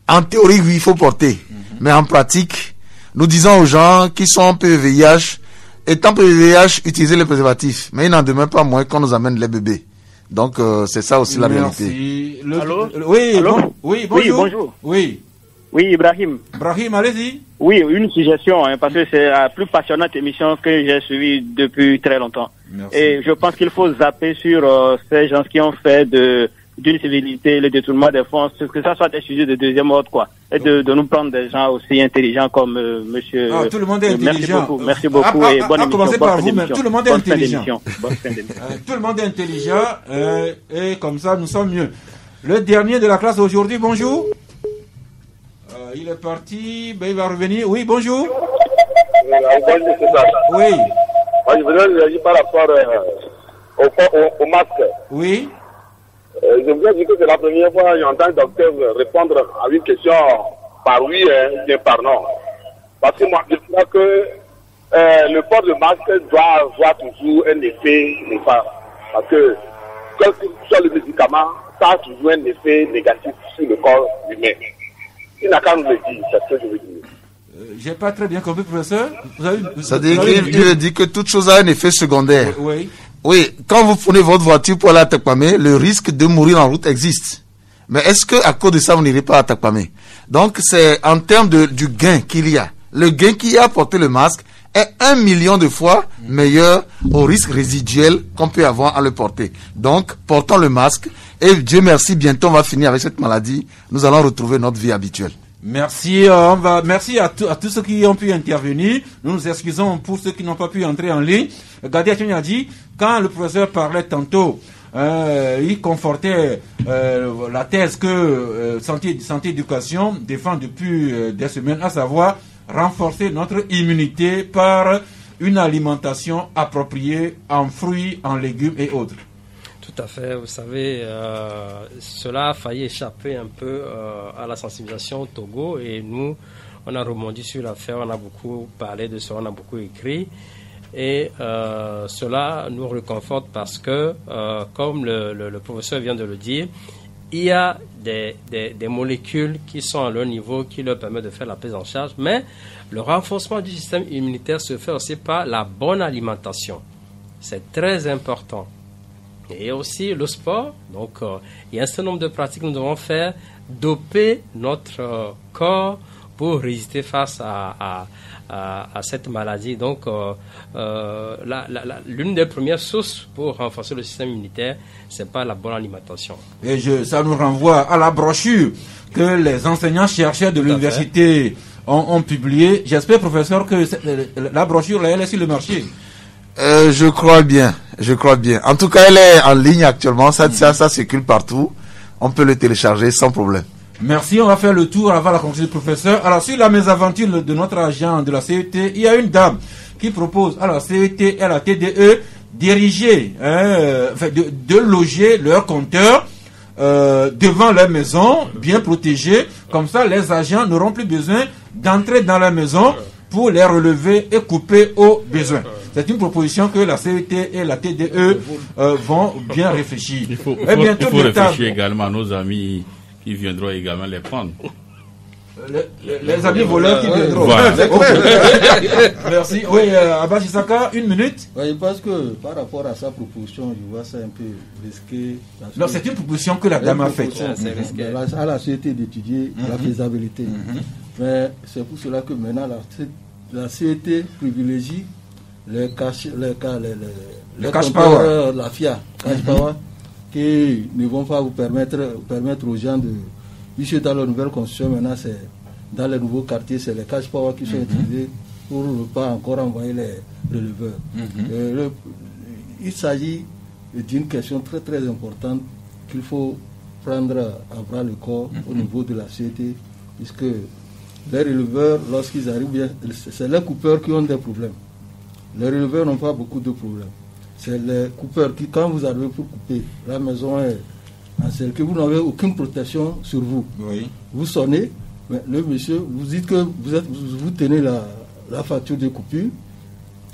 En théorie, oui, il faut porter. Mais en pratique, nous disons aux gens qui sont PVVIH, étant PVVIH, utilisez les préservatifs. Mais il n'en demeure pas moins qu'on nous amène les bébés. Donc, c'est ça aussi la réalité. Allô? Oui, Allô? bonjour. Oui, bonjour. Oui. Oui, Ibrahim. Ibrahim, allez-y. Oui, une suggestion, parce que c'est la plus passionnante émission que j'ai suivie depuis très longtemps. Merci. Et je pense qu'il faut zapper sur ces gens qui ont fait d'une civilité le détournement des fonds, que ça soit des sujets de deuxième ordre, quoi. Et de nous prendre des gens aussi intelligents comme monsieur. Ah, tout le monde est intelligent. Merci beaucoup et bonne émission. Commencer par vous, mais tout le monde est Bonne fin intelligent. d'émission. Bonne fin d'émission. Tout le monde est intelligent et comme ça, nous sommes mieux. Le dernier de la classe aujourd'hui, bonjour. Il est parti, ben il va revenir. Oui, bonjour. Oui. Moi, je voudrais réagir par rapport au masque. Oui. Je voudrais dire que c'est la première fois que j'entends le docteur répondre à une question par oui et par non. Parce que moi, je crois que le port de masque doit avoir toujours un effet néfaste. Parce que, quel que soit le médicament, ça a toujours un effet négatif sur le corps humain. Il n'a qu'à nous le dire, c'est ce que je veux dire. J'ai pas très bien compris, professeur. Ça veut dire qu'il dit que toute chose a un effet secondaire. Oui. Oui, quand vous prenez votre voiture pour aller à Takpamé, le risque de mourir en route existe. Mais est-ce que à cause de ça, vous n'irez pas à Takpamé? Donc, c'est en termes du gain qu'il y a. Le gain qu'il y a à porter le masque est 1 million de fois meilleur au risque résiduel qu'on peut avoir à le porter. Donc, portons le masque et Dieu merci, bientôt on va finir avec cette maladie. Nous allons retrouver notre vie habituelle. Merci, merci à tous ceux qui ont pu intervenir. Nous nous excusons pour ceux qui n'ont pas pu entrer en ligne. Gadi Achoni a dit, quand le professeur parlait tantôt, il confortait la thèse que Santé Éducation défend depuis des semaines, à savoir renforcer notre immunité par une alimentation appropriée en fruits, en légumes et autres. Tout à fait. Vous savez, cela a failli échapper un peu à la sensibilisation au Togo et nous, on a rebondi sur l'affaire, on a beaucoup parlé de ça, on a beaucoup écrit et cela nous réconforte parce que, comme le professeur vient de le dire, il y a des molécules qui sont à leur niveau qui leur permettent de faire la prise en charge, mais le renforcement du système immunitaire se fait aussi par la bonne alimentation. C'est très important. Et aussi le sport. Donc, il y a un certain nombre de pratiques que nous devons faire, doper notre corps pour résister face à cette maladie. Donc, l'une des premières sources pour renforcer le système immunitaire, c'est pas la bonne alimentation. Et ça nous renvoie à la brochure que les enseignants-chercheurs de l'université ont publiée. J'espère, professeur, que la brochure, là, elle est sur le marché. Je crois bien. En tout cas, elle est en ligne actuellement. Ça circule partout. On peut le télécharger sans problème. Merci. On va faire le tour avant la conclusion du professeur. Alors, sur la mésaventure de notre agent de la CET, il y a une dame qui propose à la CET et à la TDE d'ériger, de loger leurs compteurs devant leur maison, bien protégés. Comme ça, les agents n'auront plus besoin d'entrer dans la maison pour les relever et couper au besoin. C'est une proposition que la CET et la TDE vont bien réfléchir. Il faut réfléchir également à nos amis qui viendront également les prendre. Les amis voleurs qui viendront. Voilà. Merci. Oui, Abba Chisaka, 1 minute. Oui, parce que par rapport à sa proposition, je vois ça un peu risqué. Non, c'est une proposition que la dame a faite. À la CET d'étudier la faisabilité. Mais c'est pour cela que maintenant la CET privilégie les cash power, la FIA, cash power, qui ne vont pas vous permettre aux gens de, puisque dans la nouvelle constitution maintenant c'est dans les nouveaux quartiers c'est les cash power qui sont utilisés pour ne pas encore envoyer les releveurs. Il s'agit d'une question très très importante qu'il faut prendre à bras le corps au niveau de la CET, puisque les releveurs, lorsqu'ils arrivent, c'est les coupeurs qui ont des problèmes. Les releveurs n'ont pas beaucoup de problèmes. C'est les coupeurs qui, quand vous arrivez pour couper, la maison est en celle que vous n'avez aucune protection sur vous. Oui. Vous sonnez, mais le monsieur, vous dites que vous tenez la facture de coupure,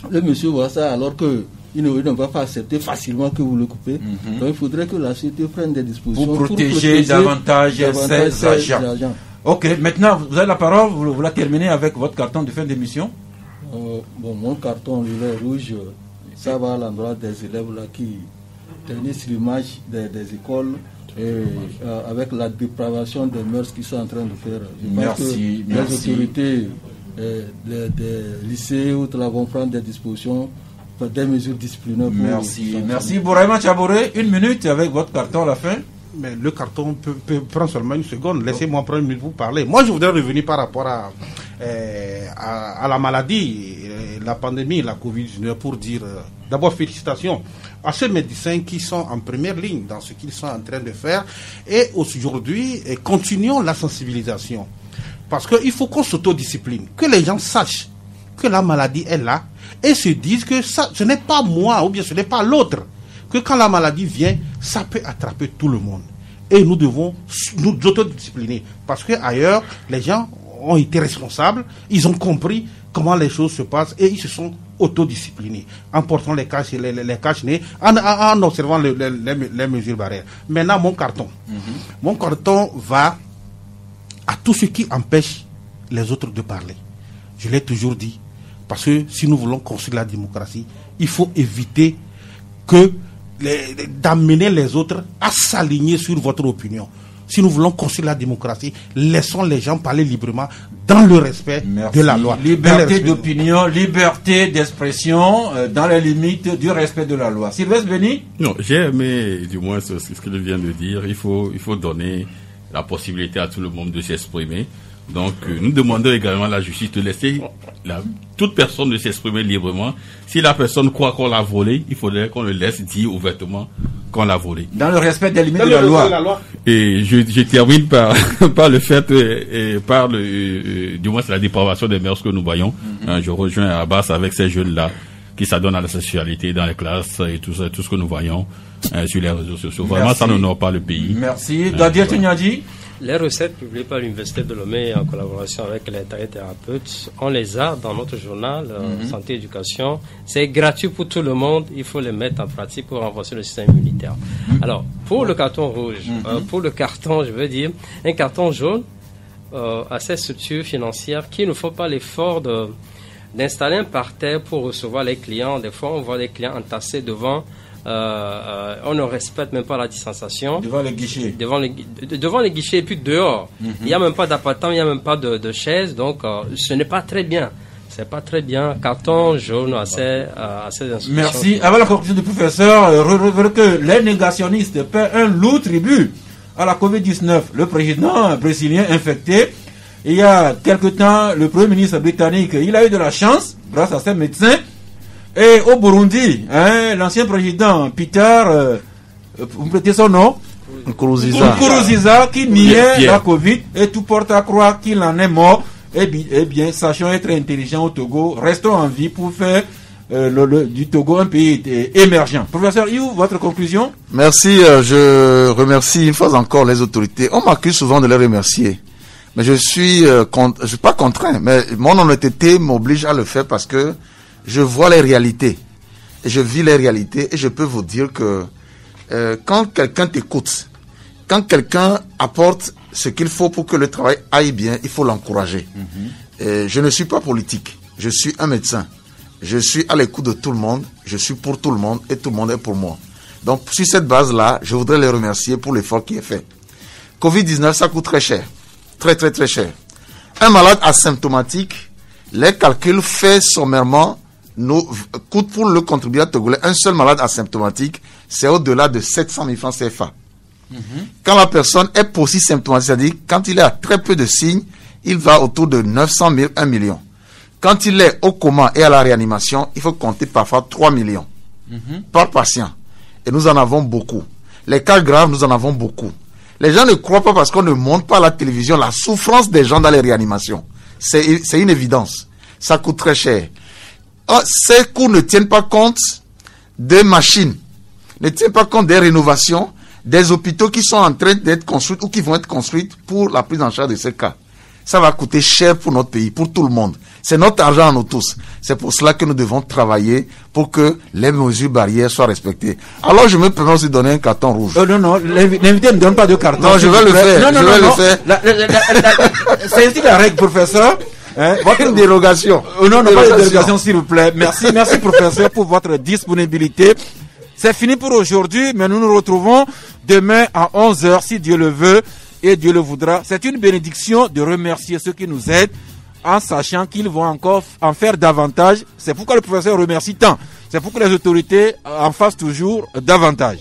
le monsieur voit ça alors que il ne va pas accepter facilement que vous le coupez. Donc il faudrait que la société prenne des dispositions pour protéger davantage ses agents. Ok, maintenant vous avez la parole, vous la terminez avec votre carton de fin d'émission. Mon carton gilet rouge, ça va à l'endroit des élèves là qui ternissent l'image des écoles avec la dépravation des mœurs qu'ils sont en train de faire. Je pense que les autorités des lycées ou vont prendre des dispositions, des mesures disciplinaires. Merci Bouraïma Tchabouré, 1 minute avec votre carton à la fin. Mais le carton peut prendre seulement 1 seconde. Laissez-moi prendre 1 minute pour parler. Moi, je voudrais revenir par rapport à la maladie, la pandémie, la Covid-19, pour dire d'abord félicitations à ces médecins qui sont en première ligne dans ce qu'ils sont en train de faire. Et aujourd'hui, continuons la sensibilisation. Parce qu'il faut qu'on s'autodiscipline, que les gens sachent que la maladie est là et se disent que ça, ce n'est pas moi ou bien ce n'est pas l'autre. Que quand la maladie vient, ça peut attraper tout le monde. Et nous devons nous autodiscipliner. Parce qu'ailleurs, les gens ont été responsables, ils ont compris comment les choses se passent et ils se sont autodisciplinés en portant les cache-nez, en observant les mesures barrières. Maintenant, mon carton. Mon carton va à tout ce qui empêche les autres de parler. Je l'ai toujours dit. Parce que si nous voulons construire la démocratie, il faut éviter d'amener les autres à s'aligner sur votre opinion. Si nous voulons construire la démocratie, laissons les gens parler librement dans le respect de la loi. Liberté d'opinion, liberté d'expression, dans les limites du respect de la loi. Sylvestre Béni? Non, j'ai aimé du moins ce qu'il vient de dire. Il faut donner la possibilité à tout le monde de s'exprimer. Donc, nous demandons également à la justice de laisser toute personne de s'exprimer librement. Si la personne croit qu'on l'a volé, il faudrait qu'on le laisse dire ouvertement qu'on l'a volé. Dans le respect des limites de la loi. Et je termine par le fait, du moins c'est la dépravation des mœurs que nous voyons. Je rejoins Abbas avec ces jeunes-là qui s'adonnent à la sexualité dans les classes et tout ce que nous voyons sur les réseaux sociaux. Vraiment, ça n'honore pas le pays. Merci. Gadir Tunyadi? Les recettes publiées par l'Université de Lomé en collaboration avec les thérapeutes, on les a dans notre journal Santé et Éducation. C'est gratuit pour tout le monde. Il faut les mettre en pratique pour renforcer le système immunitaire. Alors, pour le carton rouge, pour le carton, je veux dire, un carton jaune à ces structures financières qui ne font pas l'effort d'installer un parterre pour recevoir les clients. Des fois, on voit les clients entassés devant. On ne respecte même pas la distanciation. Devant les guichets. Devant les guichets et puis dehors. Il n'y a même pas d'appartement, il n'y a même pas de chaise. Donc, ce n'est pas très bien. C'est pas très bien. Carton jaune à ces institutions. Merci. Avant la conclusion du professeur, relevez que les négationnistes paient un lourd tribut à la Covid-19. Le président brésilien infecté. Il y a quelque temps, le premier ministre britannique, il a eu de la chance grâce à ses médecins. Et au Burundi, l'ancien président Peter, vous me prêtez son nom, Nkurunziza, qui niait la Covid, et tout porte à croire qu'il en est mort. Eh bien, sachons être intelligents au Togo, restons en vie pour faire du Togo un pays émergent. Professeur You, votre conclusion? Merci, je remercie une fois encore les autorités. On m'accuse souvent de les remercier, mais je suis pas contraint, mais mon honnêteté m'oblige à le faire parce que je vois les réalités et je vis les réalités et je peux vous dire que quand quelqu'un t'écoute, quand quelqu'un apporte ce qu'il faut pour que le travail aille bien, il faut l'encourager. Je ne suis pas politique, je suis un médecin. Je suis à l'écoute de tout le monde, je suis pour tout le monde et tout le monde est pour moi. Donc sur cette base-là, je voudrais les remercier pour l'effort qui est fait. Covid-19, ça coûte très cher, très très très cher. Un malade asymptomatique, les calculs faits sommairement, nous coûte pour le contribuable togolais, un seul malade asymptomatique, c'est au-delà de 700 000 francs CFA. Quand la personne est polysymptomatique, c'est-à-dire quand il est à très peu de signes, il va autour de 900 000, 1 million. Quand il est au coma et à la réanimation, il faut compter parfois 3 millions par patient. Et nous en avons beaucoup. Les cas graves, nous en avons beaucoup. Les gens ne croient pas parce qu'on ne montre pas à la télévision la souffrance des gens dans les réanimations. C'est une évidence. Ça coûte très cher. Ces coûts ne tiennent pas compte des machines, ne tiennent pas compte des rénovations, des hôpitaux qui sont en train d'être construits ou qui vont être construits pour la prise en charge de ces cas. ça va coûter cher pour notre pays, pour tout le monde. C'est notre argent à nous tous. C'est pour cela que nous devons travailler pour que les mesures barrières soient respectées. Alors je me permets aussi de donner un carton rouge. Non, l'invité ne donne pas de carton. Non, je vais le faire. Le faire. C'est ainsi la règle, professeur. Une dérogation. Non, pas de dérogation, s'il vous plaît. Merci, professeur, pour votre disponibilité. C'est fini pour aujourd'hui, mais nous nous retrouvons demain à 11h, si Dieu le veut et Dieu le voudra. C'est une bénédiction de remercier ceux qui nous aident, en sachant qu'ils vont encore en faire davantage. C'est pourquoi le professeur remercie tant. C'est pour que les autorités en fassent toujours davantage.